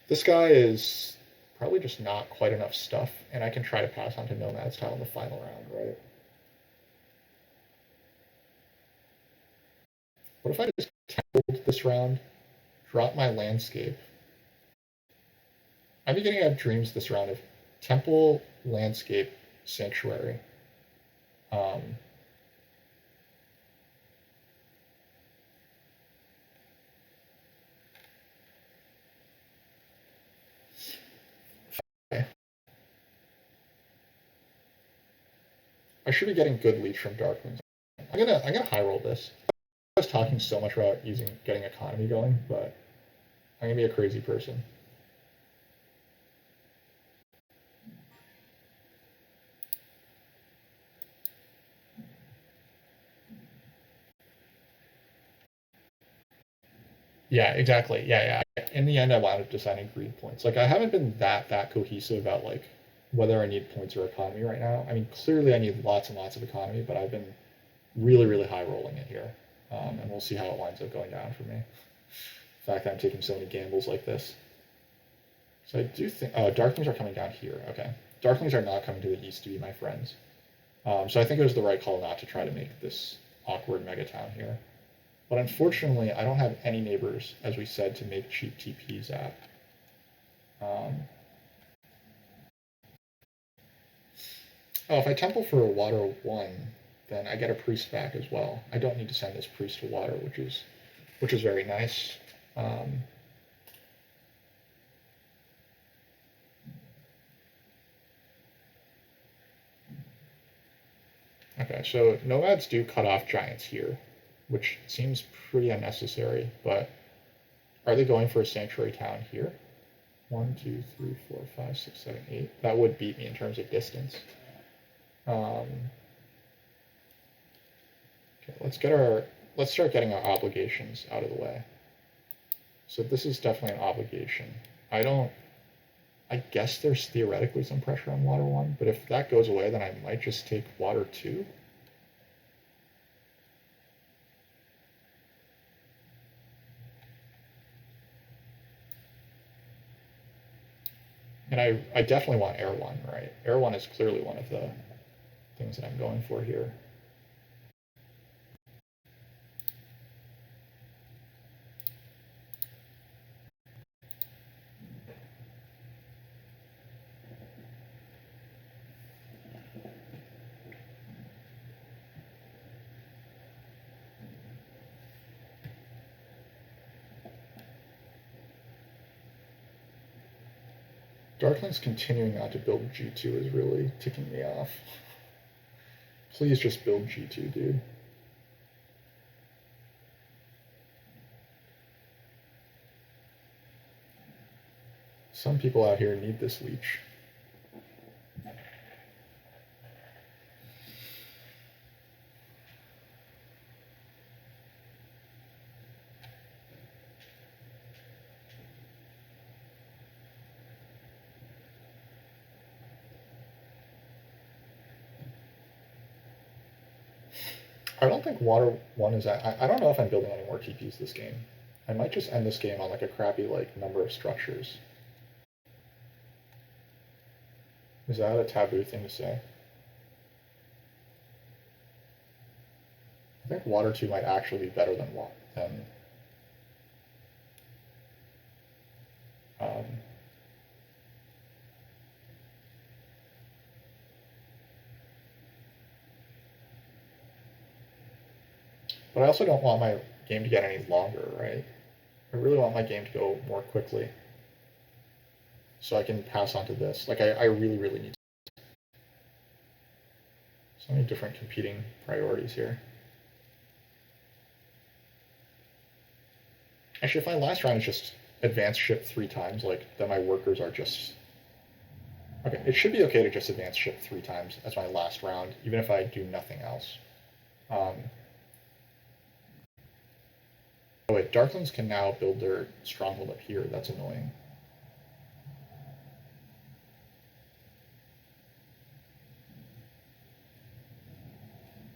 This guy is probably just not quite enough stuff, and I can try to pass on to nomads tile in the final round, right? What if I just templed this round, drop my landscape? I'm beginning to have dreams this round of temple, landscape, sanctuary. Okay. I should be getting good leech from darklings. I'm gonna high roll this. I was talking so much about getting economy going, but I'm gonna be a crazy person. Yeah, exactly. Yeah. In the end, I wound up deciding greed points. Like I haven't been that cohesive about like whether I need points or economy right now. I mean, clearly I need lots and lots of economy, but I've been really high rolling it here, and we'll see how it winds up going down for me. The fact that I'm taking so many gambles like this. So I do think darklings are coming down here. Okay, darklings are not coming to the east to be my friends. So I think it was the right call not to try to make this awkward mega town here. But unfortunately, I don't have any neighbors, as we said, to make cheap TPs at. Oh, if I temple for a water 1, then I get a priest back as well. I don't need to send this priest to water, which is very nice. Okay, so nomads do cut off giants here, which seems pretty unnecessary, but are they going for a sanctuary town here? 1, 2, 3, 4, 5, 6, 7, 8. That would beat me in terms of distance. Okay, let's start getting our obligations out of the way. So this is definitely an obligation. I guess there's theoretically some pressure on water 1, but if that goes away, then I might just take water 2. And I definitely want air 1, right? Air 1 is clearly one of the things that I'm going for here. Darklings continuing not to build G2 is really ticking me off. Please just build G2, dude. Some people out here need this leech. I don't think water 1 is... I don't know if I'm building any more TPs this game. I might just end this game on like a crappy like number of structures. Is that a taboo thing to say? I think water 2 might actually be better than but I also don't want my game to get any longer, right? I really want my game to go more quickly, so I can pass on to this. Like I really need so many different competing priorities here. Actually, if my last round is just advance ship 3 times, like then my workers are just... Okay, it should be okay to just advance ship 3 times as my last round, even if I do nothing else. Oh wait, Darklings can now build their stronghold up here. That's annoying.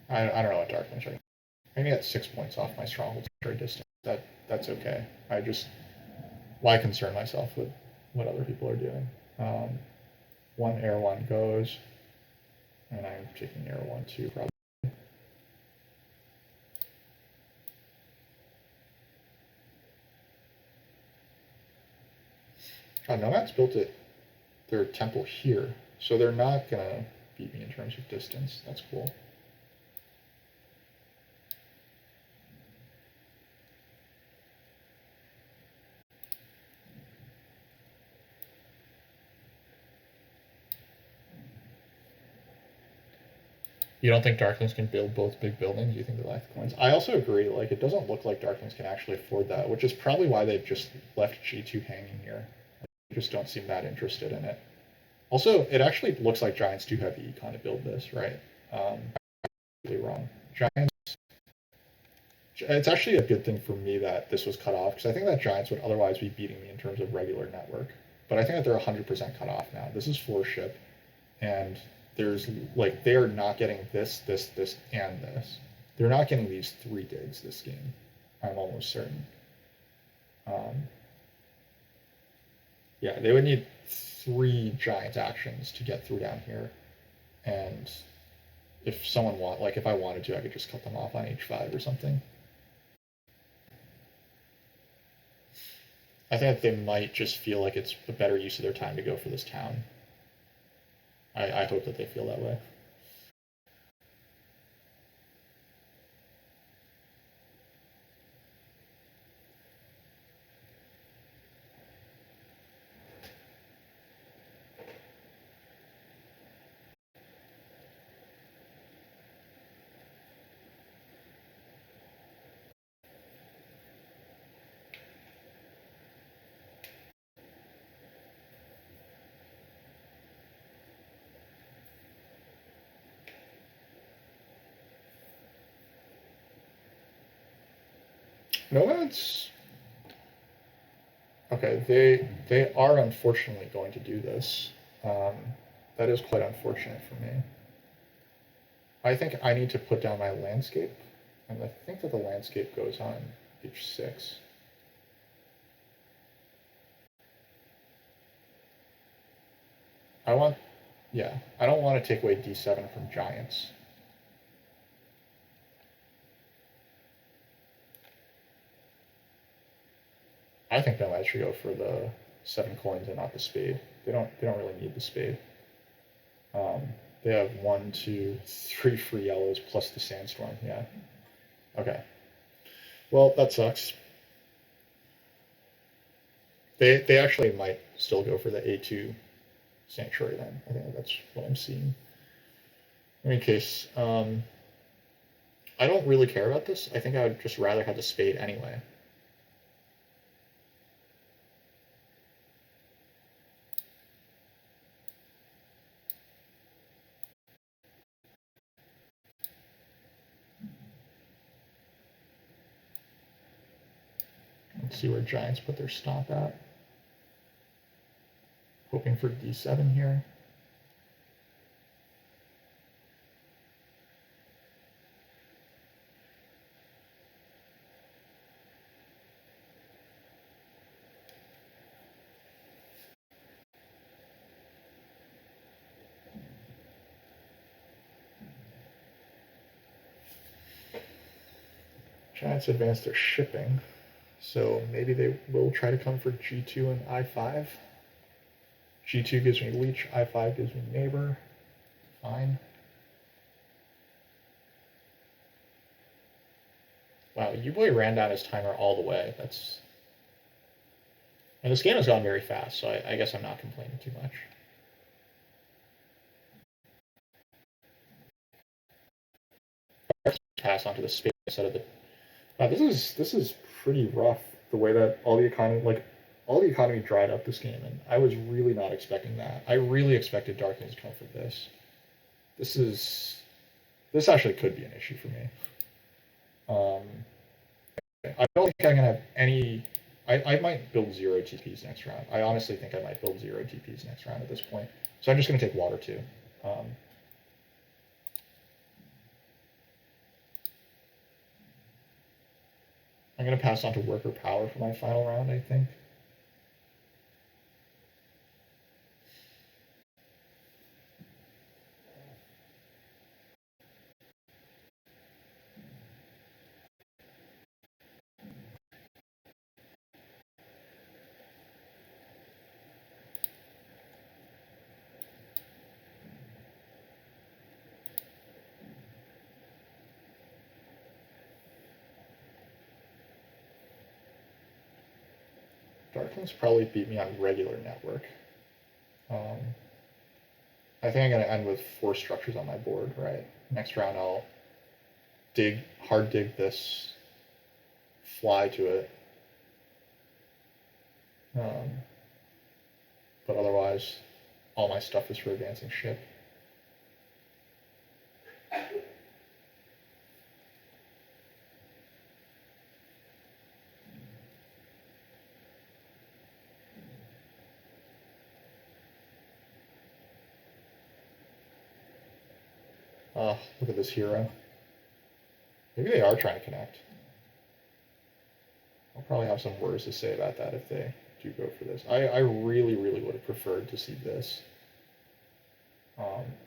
I don't know what Darklings are. I'm gonna get 6 points off my stronghold trade distance. That's okay. Why concern myself with what other people are doing? 1 air 1 goes, and I'm taking air 1 too probably. Nomads built their temple here, so they're not gonna beat me in terms of distance. That's cool. You don't think darklings can build both big buildings? You think they lack the coins? I also agree. Like, it doesn't look like darklings can actually afford that, which is probably why they've just left G2 hanging here. They just don't seem that interested in it. Also, it actually looks like giants do have the econ to build this, right? Really wrong. Giants. It's actually a good thing for me that this was cut off, because I think that giants would otherwise be beating me in terms of regular network. But I think that they're 100% cut off now. This is 4-ship, and there's like they're not getting this, and this. They're not getting these 3 digs this game. I'm almost certain. Yeah, they would need 3 giant actions to get through down here, and if if I wanted to, I could just cut them off on H5 or something. I think that they might just feel like it's a better use of their time to go for this town. I hope that they feel that way. Nomads. Okay, they are unfortunately going to do this. That is quite unfortunate for me. I think I need to put down my landscape, and I think that the landscape goes on H6. I don't want to take away D7 from giants. I think nomads should go for the 7 coins and not the spade. They don't really need the spade. They have 1, 2, 3 free yellows plus the sandstorm. Yeah. Okay. Well, that sucks. They actually might still go for the A2 sanctuary then. I think that's what I'm seeing. In any case, I don't really care about this. I think I would just rather have the spade anyway. Let's see where giants put their stop at. Hoping for D7 here. Giants advance their shipping, so maybe they will try to come for G2 and I5. G2 gives me leech, I5 gives me neighbor. Fine. Wow, U-Boy ran down his timer all the way. And this game has gone very fast, so I guess I'm not complaining too much. Pass onto the space instead of the. Wow, this is pretty rough. The way that all the economy dried up this game, and I was really not expecting that. I really expected darklings to come for this. This actually could be an issue for me. I don't think I'm gonna have any. I might build 0 TPs next round. I honestly think I might build 0 TPs next round at this point. So I'm just gonna take water too. I'm gonna pass on to worker power for my final round, I think. Darklings probably beat me on regular network. I think I'm going to end with 4 structures on my board, right? Next round I'll hard dig this, fly to it. But otherwise, all my stuff is for advancing ship. Oh, look at this hero. Maybe they are trying to connect. I'll probably have some words to say about that if they do go for this. I really, really would have preferred to see this.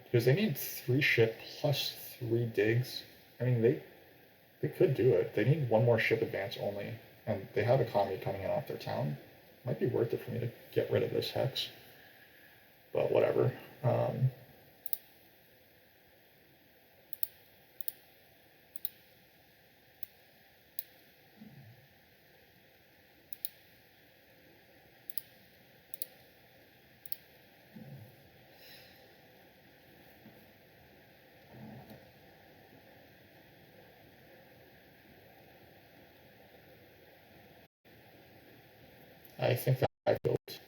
Because they need 3 ship plus 3 digs. I mean, they could do it. They need 1 more ship advance only. And they have economy coming in off their town. Might be worth it for me to get rid of this hex. But whatever. I think that I built.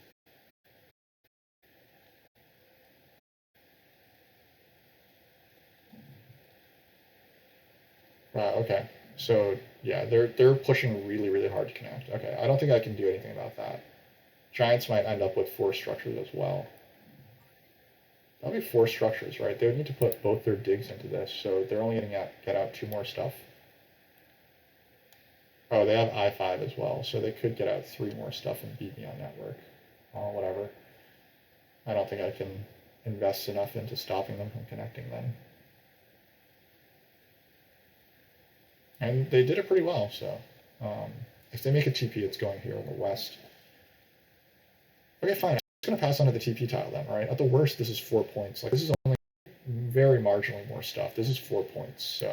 Okay. So yeah, they're pushing really, really hard to connect. Okay, I don't think I can do anything about that. Giants might end up with 4 structures as well. That'll be 4 structures, right? They would need to put both their digs into this, so they're only going to get out 2 more stuff. Oh, they have I5 as well, so they could get out 3 more stuff and beat me on network. Oh, whatever. I don't think I can invest enough into stopping them from connecting then. And they did it pretty well, so if they make a TP, it's going here in the west. Okay, fine. I'm just going to pass on to the TP tile then, right? At the worst, this is 4 points. Like, this is only very marginally more stuff. This is 4 points, so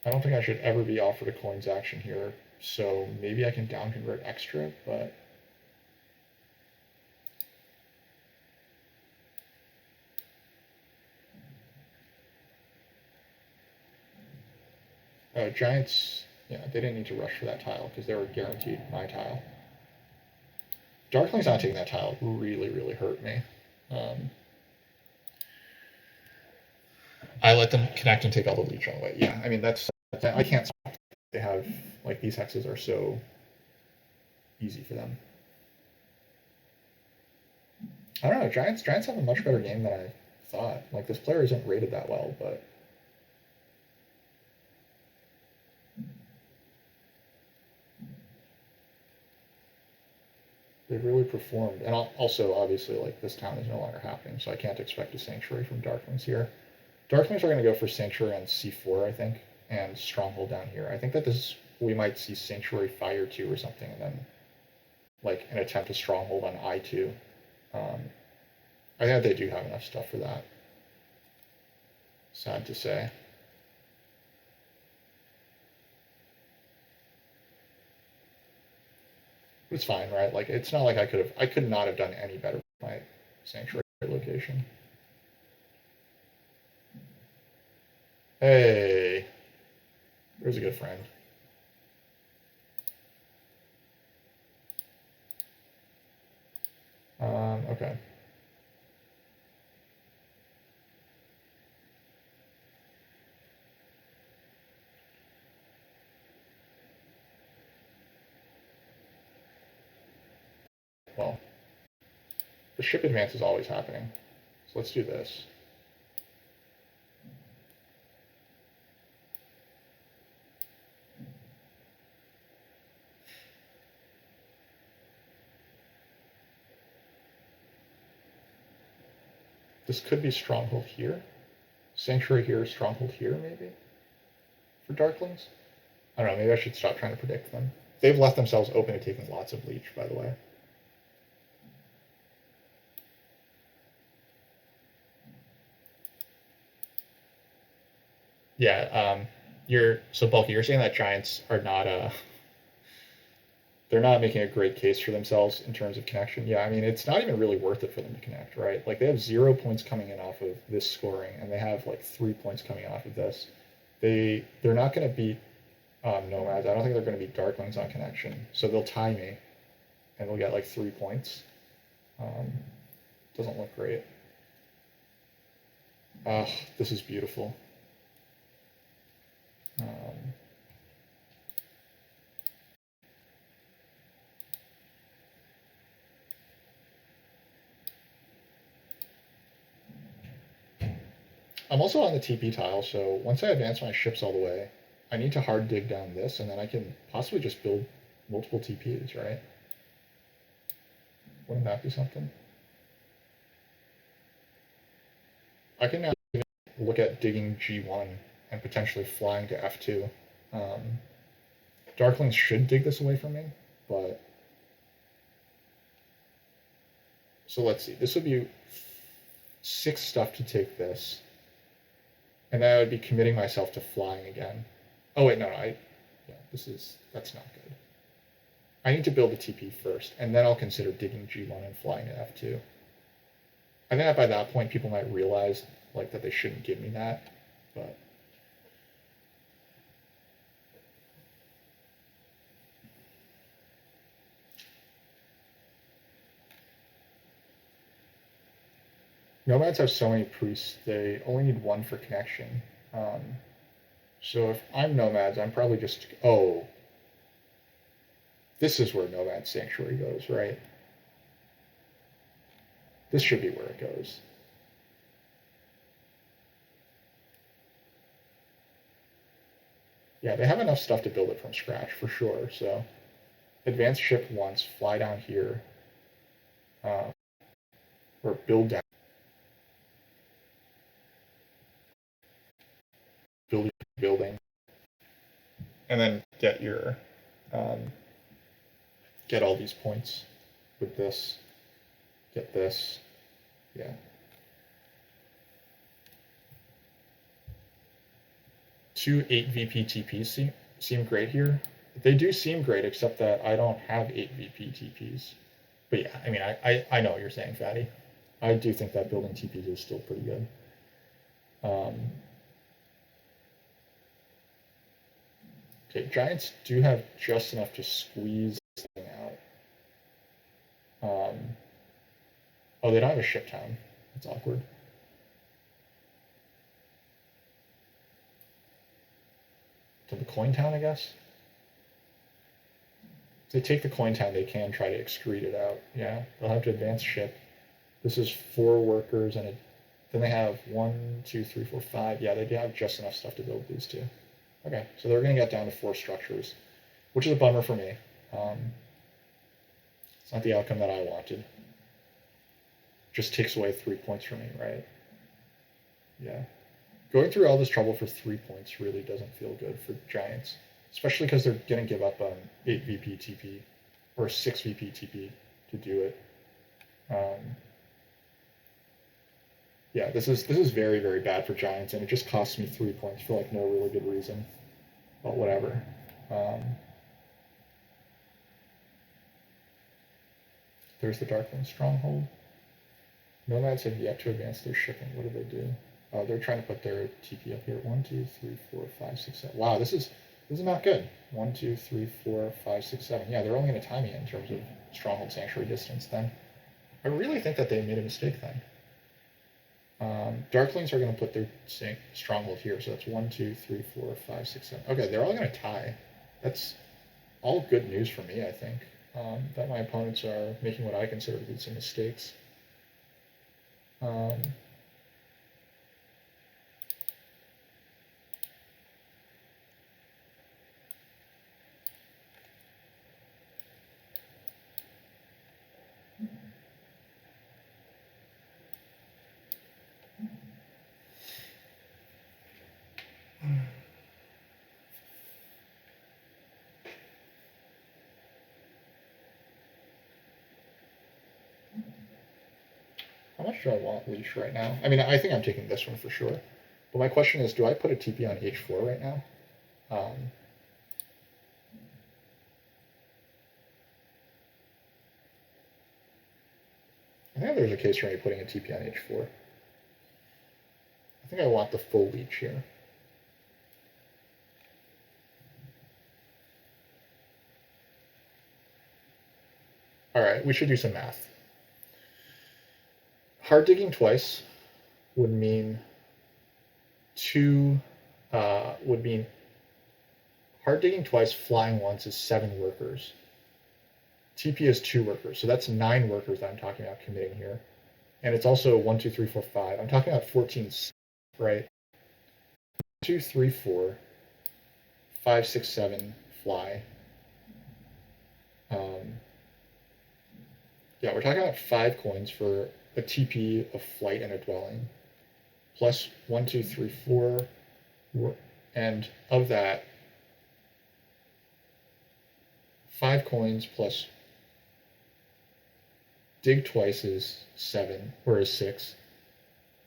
I don't think I should ever be offered a coins action here, so maybe I can down convert extra, but Giants, yeah, they didn't need to rush for that tile because they were guaranteed my tile. Darklings not taking that tile really, really hurt me. I let them connect and take all the Legion away. Yeah, I mean, that's I can't stop. They have, like, these hexes are so easy for them. I don't know, Giants have a much better game than I thought. Like, this player isn't rated that well, but they've really performed. And also, obviously, like, this town is no longer happening, so I can't expect a Sanctuary from Darklings here. Darklings are going to go for Sanctuary on C4, I think, and Stronghold down here. I think that we might see Sanctuary Fire 2 or something, and then, like, an attempt to Stronghold on I2. I think they do have enough stuff for that. Sad to say. But it's fine, right? Like, it's not like I could not have done any better with my Sanctuary location. Hey, there's a good friend. Okay. Well, the ship advance is always happening. So let's do this. This could be Stronghold here. Sanctuary here, Stronghold here, maybe? For Darklings? I don't know, maybe I should stop trying to predict them. They've left themselves open to taking lots of Leech, by the way. Yeah, so Bulky, you're saying that Giants are not they're not making a great case for themselves in terms of connection. Yeah, I mean, it's not even really worth it for them to connect, right? Like they have 0 points coming in off of this scoring, and they have like 3 points coming off of this. They're not going to beat nomads. I don't think they're going to beat darklings on connection. So they'll tie me, and they'll get like 3 points. Doesn't look great. This is beautiful. I'm also on the TP tile, so once I advance my ships all the way, I need to hard dig down this, and then I can possibly just build multiple TPs, right? Wouldn't that be something? I can now look at digging G1 and potentially flying to F2. Darklings should dig this away from me, but... So let's see. This would be 6 stuff to take this. And then I would be committing myself to flying again. Oh wait, no, that's not good. I need to build a TP first, and then I'll consider digging G1 and flying to F2. I think that by that point people might realize like that they shouldn't give me that, but nomads have so many priests, they only need 1 for connection. So if I'm nomads, I'm probably just... Oh. This is where Nomad Sanctuary goes, right? This should be where it goes. Yeah, they have enough stuff to build it from scratch, for sure. So advance ship once, fly down here. Or build down. Build your building. And then get your... get all these points with this. Get this. Yeah. Two 8 VP TPs seem great here. They do seem great, except that I don't have 8 VP TPs. But yeah, I mean, I know what you're saying, Fatty. I do think that building TPs is still pretty good. Okay, Giants do have just enough to squeeze this thing out. Oh, they don't have a ship town. That's awkward. To the coin town, I guess? If they take the coin town, they can try to excrete it out. Yeah, they'll have to advance ship. This is 4 workers, and then they have 1, 2, 3, 4, 5. Yeah, they do have just enough stuff to build these 2. Okay, so they're going to get down to 4 structures, which is a bummer for me. It's not the outcome that I wanted. Just takes away 3 points from me, right? Yeah. Going through all this trouble for 3 points really doesn't feel good for Giants, especially because they're going to give up 8 VP TP or 6 VP TP to do it. Yeah, this is very, very bad for Giants, and it just costs me 3 points for like no really good reason. But whatever. There's the Darkling Stronghold. Nomads have yet to advance their shipping. What do they do? Oh, they're trying to put their TP up here. 1, 2, 3, 4, 5, 6, 7. Wow, this is not good. 1, 2, 3, 4, 5, 6, 7. Yeah, they're only going to tie me in terms of Stronghold Sanctuary distance then. I really think that they made a mistake then. Darklings are going to put their Stronghold here, so that's 1, 2, 3, 4, 5, 6, 7. Okay, they're all going to tie. That's all good news for me, I think. That my opponents are making what I consider to be some mistakes. How much do I want leash right now? I mean, I think I'm taking this one for sure. But my question is, do I put a TP on H4 right now? I think there's a case for me putting a TP on H4. I think I want the full leech here. All right, we should do some math. Hard digging twice would mean hard digging twice, flying once is 7 workers. TP is 2 workers, so that's 9 workers that I'm talking about committing here. And it's also 1, 2, 3, 4, 5. I'm talking about 14, right? 2, 3, 4, 5, 6, 7, fly. Yeah, we're talking about 5 coins for a TP, a flight, and a dwelling. Plus 1, 2, 3, 4. And of that, 5 coins plus dig twice is 7, or is 6.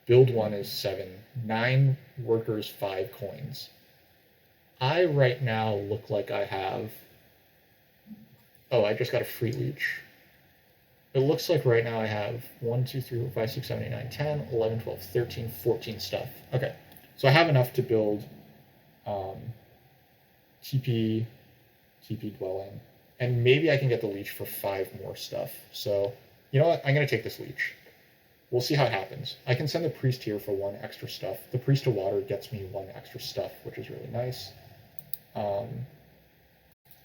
Build 1 is 7. 9 workers, 5 coins. I right now look like I have... Oh, I just got a free leech. It looks like right now I have 1, 2, 3, 4, 5, 6, 7, 8, 9, 10, 11, 12, 13, 14 stuff. Okay, so I have enough to build TP dwelling, and maybe I can get the leech for 5 more stuff. So, you know what? I'm going to take this leech. We'll see how it happens. I can send the priest here for 1 extra stuff. The priest of water gets me 1 extra stuff, which is really nice. And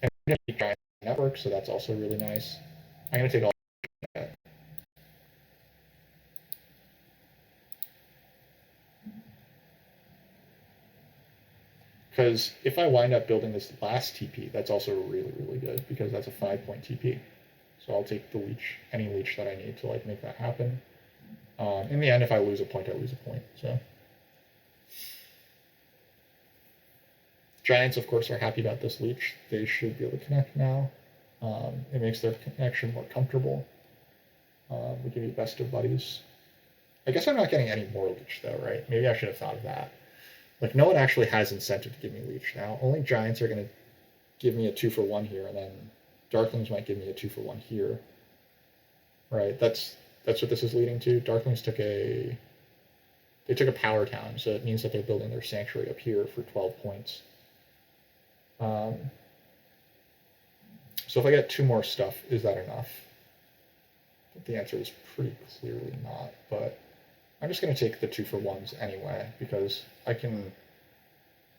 I'm going to giant network, so that's also really nice. I'm going to take all that. Because if I wind up building this last TP, that's also really, really good, because that's a 5-point TP. So I'll take the leech, any leech that I need to like make that happen. In the end, if I lose a point, I lose a point. So Giants, of course, are happy about this leech. They should be able to connect now. It makes their connection more comfortable. We can be best of buddies. I guess I'm not getting any more leech, though, right? Maybe I should have thought of that. Like, no one actually has incentive to give me leech now. Only Giants are going to give me a 2-for-1 here, and then Darklings might give me a 2-for-1 here. Right? That's what this is leading to. Darklings took a power town, so it means that they're building their sanctuary up here for 12 points. So if I get 2 more stuff, is that enough? I think the answer is pretty clearly not, but I'm just going to take the 2-for-1s anyway, because I can,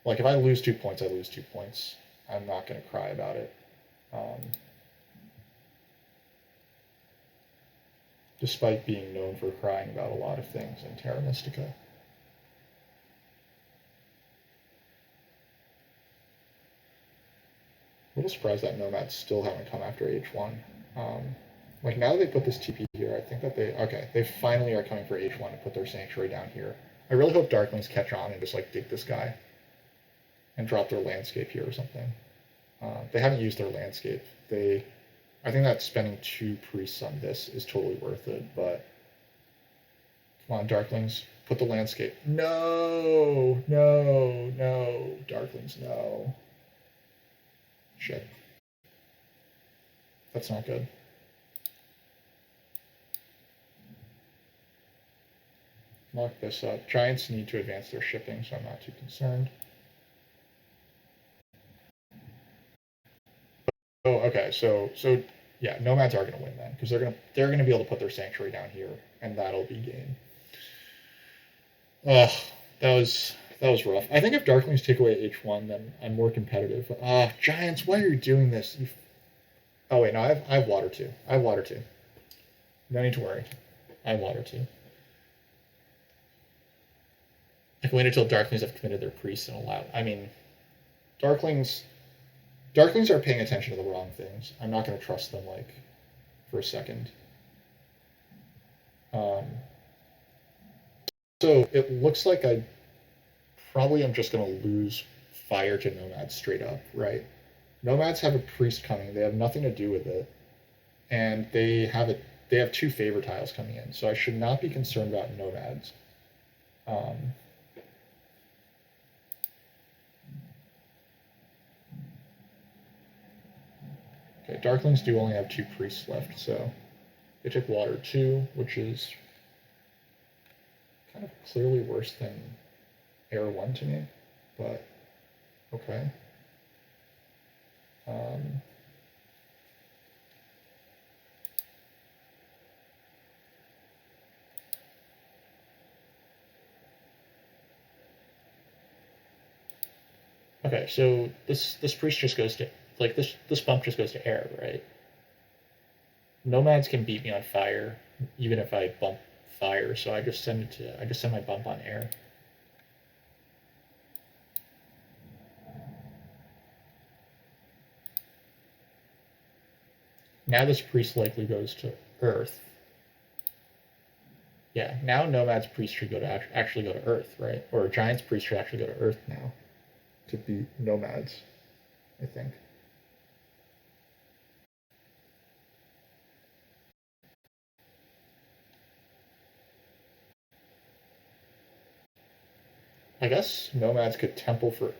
like, if I lose 2 points, I lose 2 points. I'm not going to cry about it. Despite being known for crying about a lot of things in Terra Mystica. A little surprised that nomads still haven't come after H1. Like, now that they put this TP here, I think that they finally are coming for H1 to put their sanctuary down here. I really hope Darklings catch on and just, like, dig this guy and drop their landscape here or something. They haven't used their landscape. I think that spending 2 priests on this is totally worth it, but come on, Darklings, put the landscape. No, Darklings, no. Shit. That's not good. Lock this up. Giants need to advance their shipping, so I'm not too concerned. Oh, okay. So yeah, nomads are going to win then, because they're gonna be able to put their sanctuary down here, and that'll be game. Ugh, that was rough. I think if Darklings take away H1, then I'm more competitive. Giants, why are you doing this? Oh wait, no, I have water too. I have water too. No need to worry. I have water too. I can wait until Darklings have committed their priests and allow. I mean, Darklings are paying attention to the wrong things. I'm not going to trust them, like, for a second. So it looks like I probably am just going to lose fire to nomads straight up, right? Nomads have a priest coming. They have nothing to do with it, and they have 2 favor tiles coming in. So I should not be concerned about nomads. Okay, Darklings do only have 2 priests left, so They took water 2, which is kind of clearly worse than air 1 to me, but okay. Okay, so this priest just goes to, like, this bump just goes to air, right? Nomads can beat me on fire, even if I bump fire, so I just send my bump on air. Now this priest likely goes to earth. Yeah, now Nomad's priest should go to actually go to earth, right? Or Giant's priest should actually go to earth now to beat Nomads, I think. I guess Nomads could temple for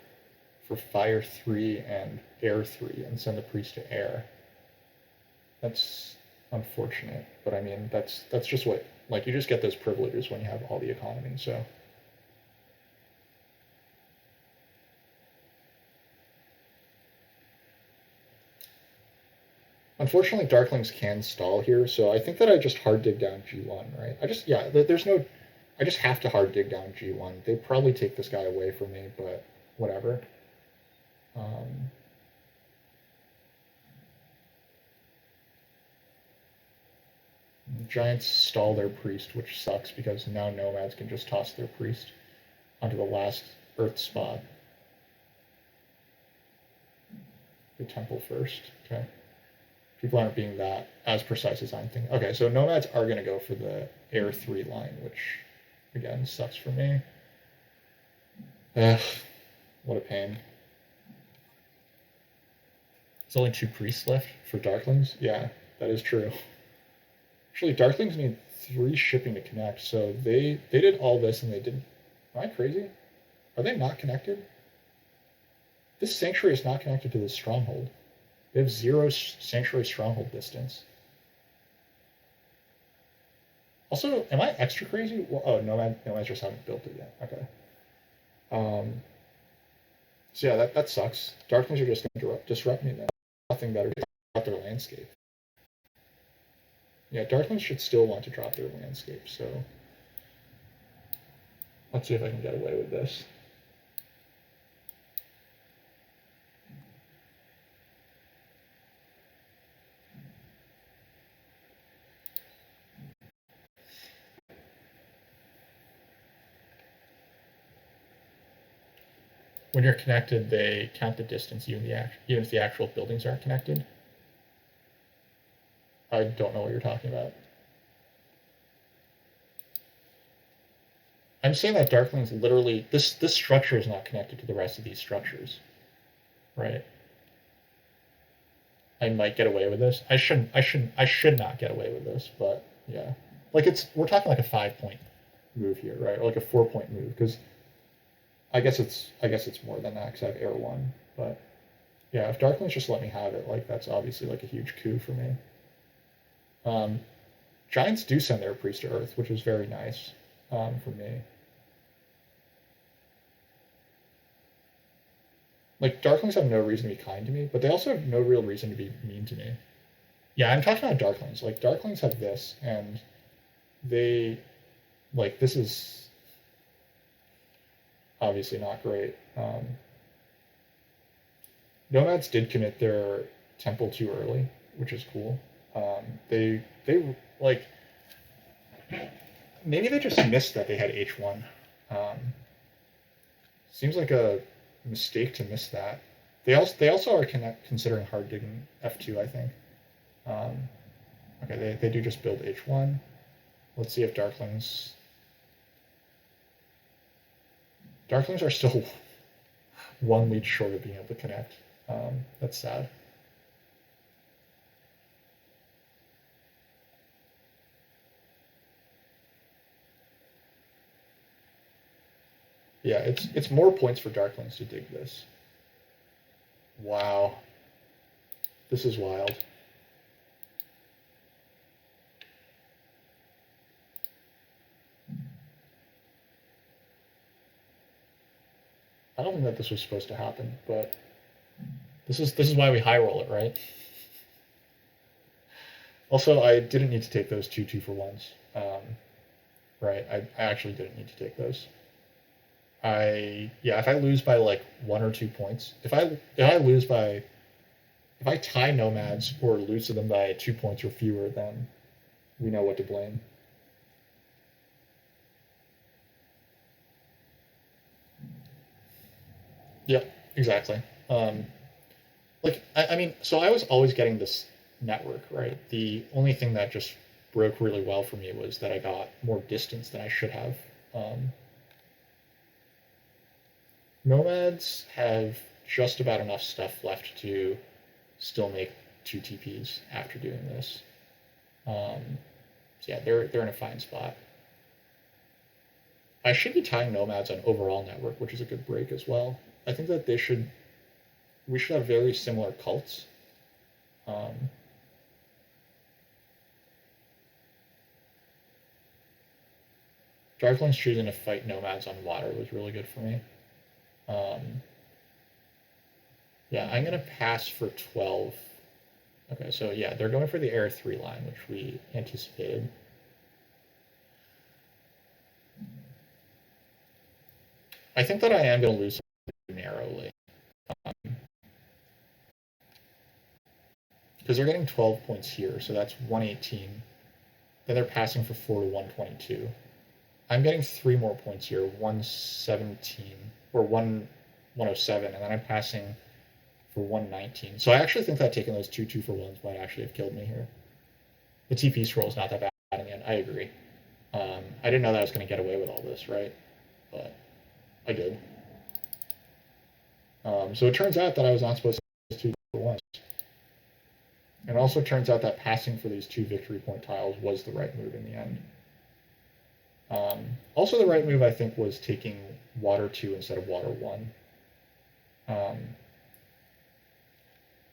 fire 3 and air 3 and send the priest to air. That's unfortunate, but I mean that's just what, like, you just get those privileges when you have all the economy, so. Unfortunately, Darklings can stall here, so I think that I just hard dig down G1, right? I just have to hard dig down G1. They probably take this guy away from me, but whatever. Giants stall their priest, which sucks because now Nomads can just toss their priest onto the last Earth spot. The temple first, okay. People aren't being that as precise as I'm thinking. Okay, so Nomads are going to go for the air 3 line, which, again, sucks for me. Ugh, what a pain. There's only 2 priests left for Darklings? Yeah, that is true. Actually, Darklings need 3 shipping to connect, so they did all this and they didn't. Am I crazy? Are they not connected? This sanctuary is not connected to this stronghold. They have 0 sanctuary stronghold distance. Also, am I extra crazy? Well, oh, Nomads just haven't built it yet. Okay. So yeah, that sucks. Darklings are just going to disrupt me then. Nothing better to drop their landscape. Yeah, Darklings should still want to drop their landscape, so let's see if I can get away with this. When you're connected, they count the distance even if the actual buildings aren't connected. I don't know what you're talking about. I'm saying that Darklings literally, this structure is not connected to the rest of these structures, right? I might get away with this. I should not get away with this, but yeah, like we're talking like a 5-point move here, right? Or like a 4-point move, because I guess it's more than that because I have air 1, but yeah, if Darklings just let me have it, like, that's obviously like a huge coup for me. Giants do send their priest to Earth, which is very nice for me. Like, Darklings have no reason to be kind to me, but they also have no real reason to be mean to me. Yeah, I'm talking about Darklings. Like, Darklings have this, and they, like, this is obviously not great. Nomads did commit their temple too early, which is cool. They like, maybe they just missed that they had H1. Seems like a mistake to miss that. They also are considering hard digging F2, I think. Okay, they do just build H1. Let's see if Darklings are still 1 lead short of being able to connect. That's sad. Yeah, it's more points for Darklings to dig this. Wow. This is wild. I don't think that this was supposed to happen, but this is why we high roll it, right? Also, I didn't need to take those two for ones. Right, I actually didn't need to take those. Yeah, if I lose by like 1 or 2 points, if I tie nomads or lose to them by 2 points or fewer, then we know what to blame. Yep, exactly. Um, I mean, so I was always getting this network, right? The only thing that just broke really well for me was that I got more distance than I should have. Um, Nomads have just about enough stuff left to still make 2 TPs after doing this. So yeah, they're in a fine spot. I should be tying nomads on overall network, which is a good break as well. I think that we should have very similar cults. Um, Darklings choosing to fight nomads on water was really good for me. Um, yeah, I'm gonna pass for 12. Okay, so yeah, they're going for the air 3 line, which we anticipated. I think that I am going to lose narrowly because they're getting 12 points here, so that's 118. Then they're passing for 4 to 122. I'm getting 3 more points here, 117 or 107, and then I'm passing for 119. So I actually think that taking those two for ones might actually have killed me here. The TP scroll is not that bad in the end. I agree. I didn't know that I was going to get away with all this, right? But I did. So it turns out that I was not supposed to do 2 for ones. It also turns out that passing for these 2 victory point tiles was the right move in the end. Also, the right move, I think, was taking water 2 instead of water 1.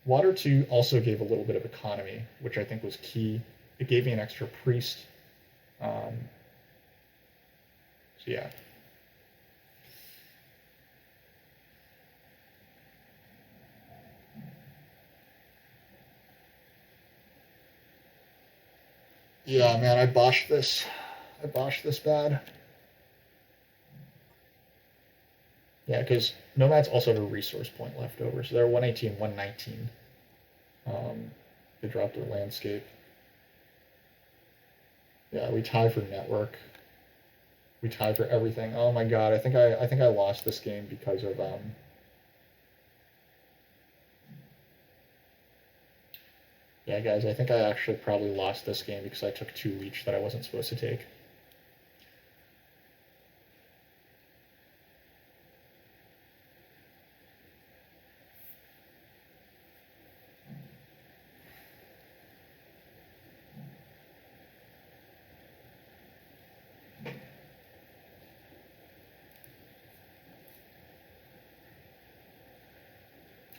Water 2 also gave a little bit of economy, which I think was key. It gave me an extra priest. So yeah. Yeah, man, I botched this. I botched this bad. Yeah, because Nomads also have a resource point left over, so they're 118, 119. They dropped their landscape. Yeah, we tie for network. We tie for everything. Oh my god, I think I lost this game because of yeah, guys, I think I actually probably lost this game because I took 2 leech that I wasn't supposed to take.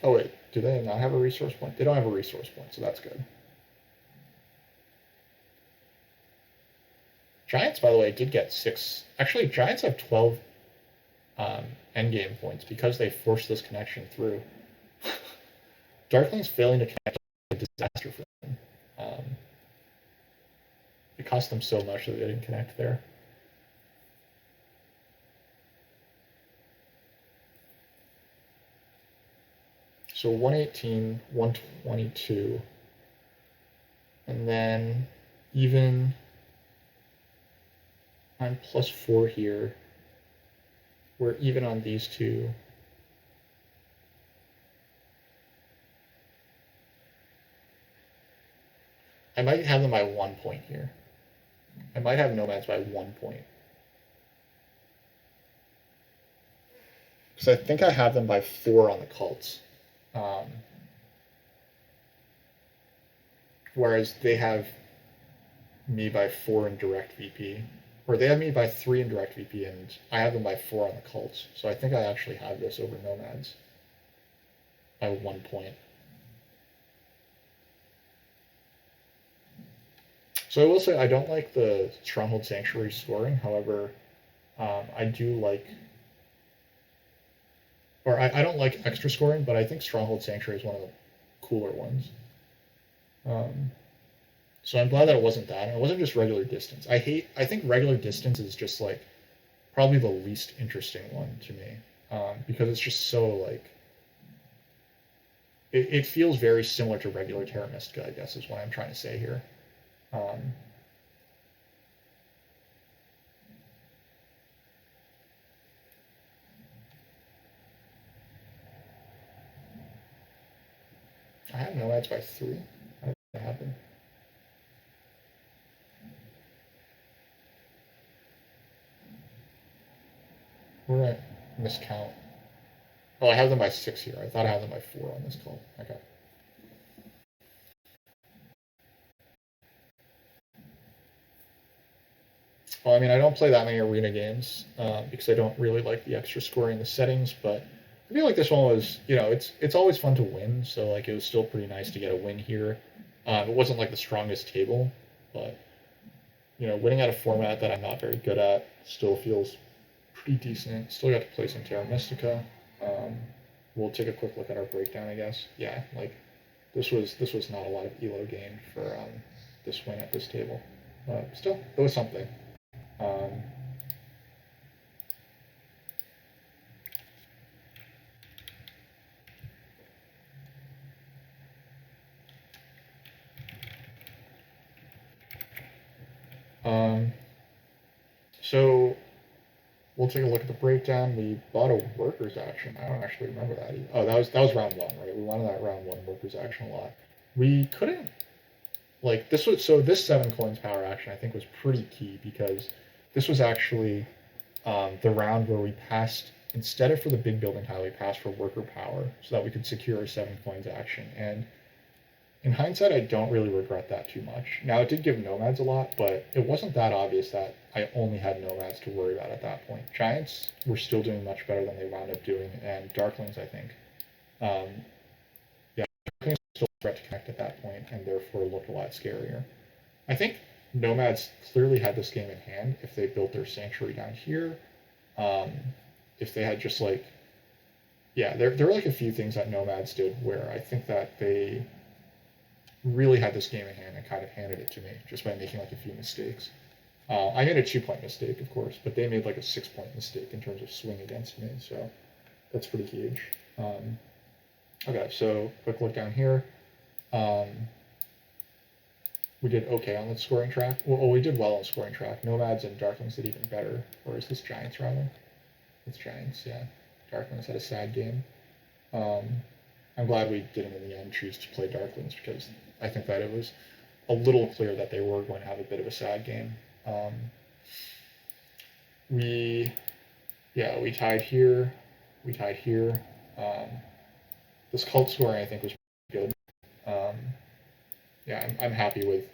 Oh wait, do they not have a resource point? They don't have a resource point, so that's good. Giants, by the way, did get 6. Actually, Giants have 12 endgame points because they forced this connection through. Darklings failing to connect is a disaster for them. It cost them so much that they didn't connect there. So 118, 122. And then even I'm +4 here. We're even on these 2. I might have them by 1 point here. I might have nomads by 1 point. Because I think I have them by 4 on the cults. Whereas they have me by 4 in direct VP. Or they have me by 3 in direct VP, and I have them by 4 on the cults. So I think I actually have this over nomads by 1 point. So I will say I don't like the Stronghold Sanctuary scoring. However, I do like or I don't like extra scoring, but I think Stronghold Sanctuary is one of the cooler ones. Um, so I'm glad that it wasn't that. And it wasn't just regular distance. I think regular distance is just like probably the least interesting one to me, because it's just so like it feels very similar to regular Terra Mystica, I guess is what I'm trying to say here. Um, I have nomads by 3. How did that happen? Where did I miscount? Oh, I have them by 6 here. I thought I had them by 4 on this call. Okay. Well, I mean, I don't play that many arena games because I don't really like the extra scoring in the settings. But I feel like this one was, it's always fun to win. So like, it was still pretty nice to get a win here. It wasn't like the strongest table, but winning at a format that I'm not very good at still feels pretty decent. Still got to play some Terra Mystica. Um, we'll take a quick look at our breakdown, I guess. Yeah, like this was not a lot of elo gain for this win at this table, but still, it was something. Um, um, so we'll take a look at the breakdown. We bought a workers action. I don't actually remember that. Oh, that was round 1, right? We wanted that round 1 workers action a lot. We couldn't like this was so this 7 coins power action I think was pretty key because this was actually the round where we passed instead of for the big building tile we passed for worker power so that we could secure our 7 coins action. And in hindsight, I don't really regret that too much. Now, it did give nomads a lot, but it wasn't that obvious that I only had nomads to worry about at that point. Giants were still doing much better than they wound up doing, and darklings, I think. Um, yeah, darklings were still a threat to connect at that point, and therefore looked a lot scarier. I think nomads clearly had this game in hand if they built their sanctuary down here. Um, if they had just like, yeah, there were like a few things that nomads did where I think that they really had this game in hand and kind of handed it to me just by making like a few mistakes. I made a 2 point mistake, of course, but they made like a 6 point mistake in terms of swing against me, so that's pretty huge. Okay, so quick look down here. Um, we did okay on the scoring track. Well, we did well on the scoring track. Nomads and Darklings did even better. Or is this Giants rather? It's Giants, yeah. Darklings had a sad game. Um, I'm glad we didn't in the end choose to play Darklings because I think that it was a little clear that they were going to have a bit of a sad game. Um, we, yeah, we tied here. We tied here. Um, this cult scoring I think was good. Um, yeah, I'm happy with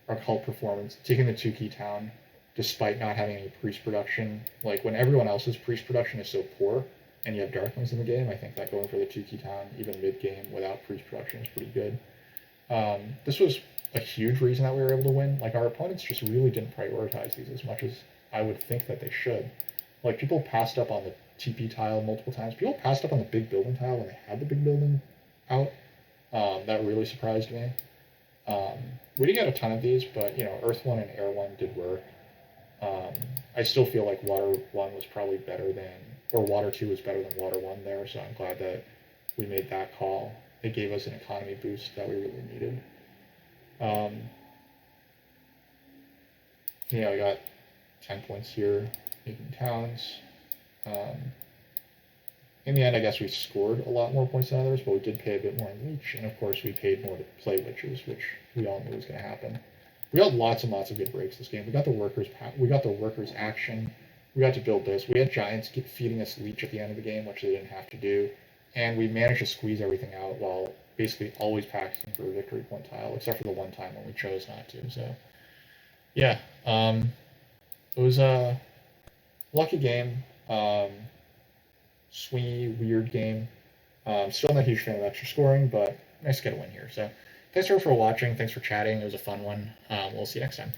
our cult performance. Taking the 2 key town, despite not having any priest production. Like when everyone else's priest production is so poor, and you have darklings in the game, I think that going for the 2 key town, even mid game without priest production, is pretty good. This was a huge reason that we were able to win. Like our opponents just really didn't prioritize these as much as I would think that they should. Like people passed up on the TP tile multiple times. People passed up on the big building tile when they had the big building out. That really surprised me. Um, we didn't get a ton of these, but Earth 1 and Air 1 did work. I still feel like Water 1 was probably better than, or Water 2 was better than Water 1 there, so I'm glad that we made that call. It gave us an economy boost that we really needed. I got 10 points here, making towns. Um, in the end, I guess we scored a lot more points than others, but we did pay a bit more in Leech, and of course we paid more to play Witches, which we all knew was going to happen. We got lots and lots of good breaks this game. We got the workers action. We got to build this. We had Giants keep feeding us Leech at the end of the game, which they didn't have to do, and we managed to squeeze everything out while basically always practicing for a victory point tile, except for the one time when we chose not to. So, yeah, it was a lucky game. Swingy, weird game. Still not a huge fan of extra scoring, but nice to get a win here. So thanks for watching. Thanks for chatting. It was a fun one. We'll see you next time.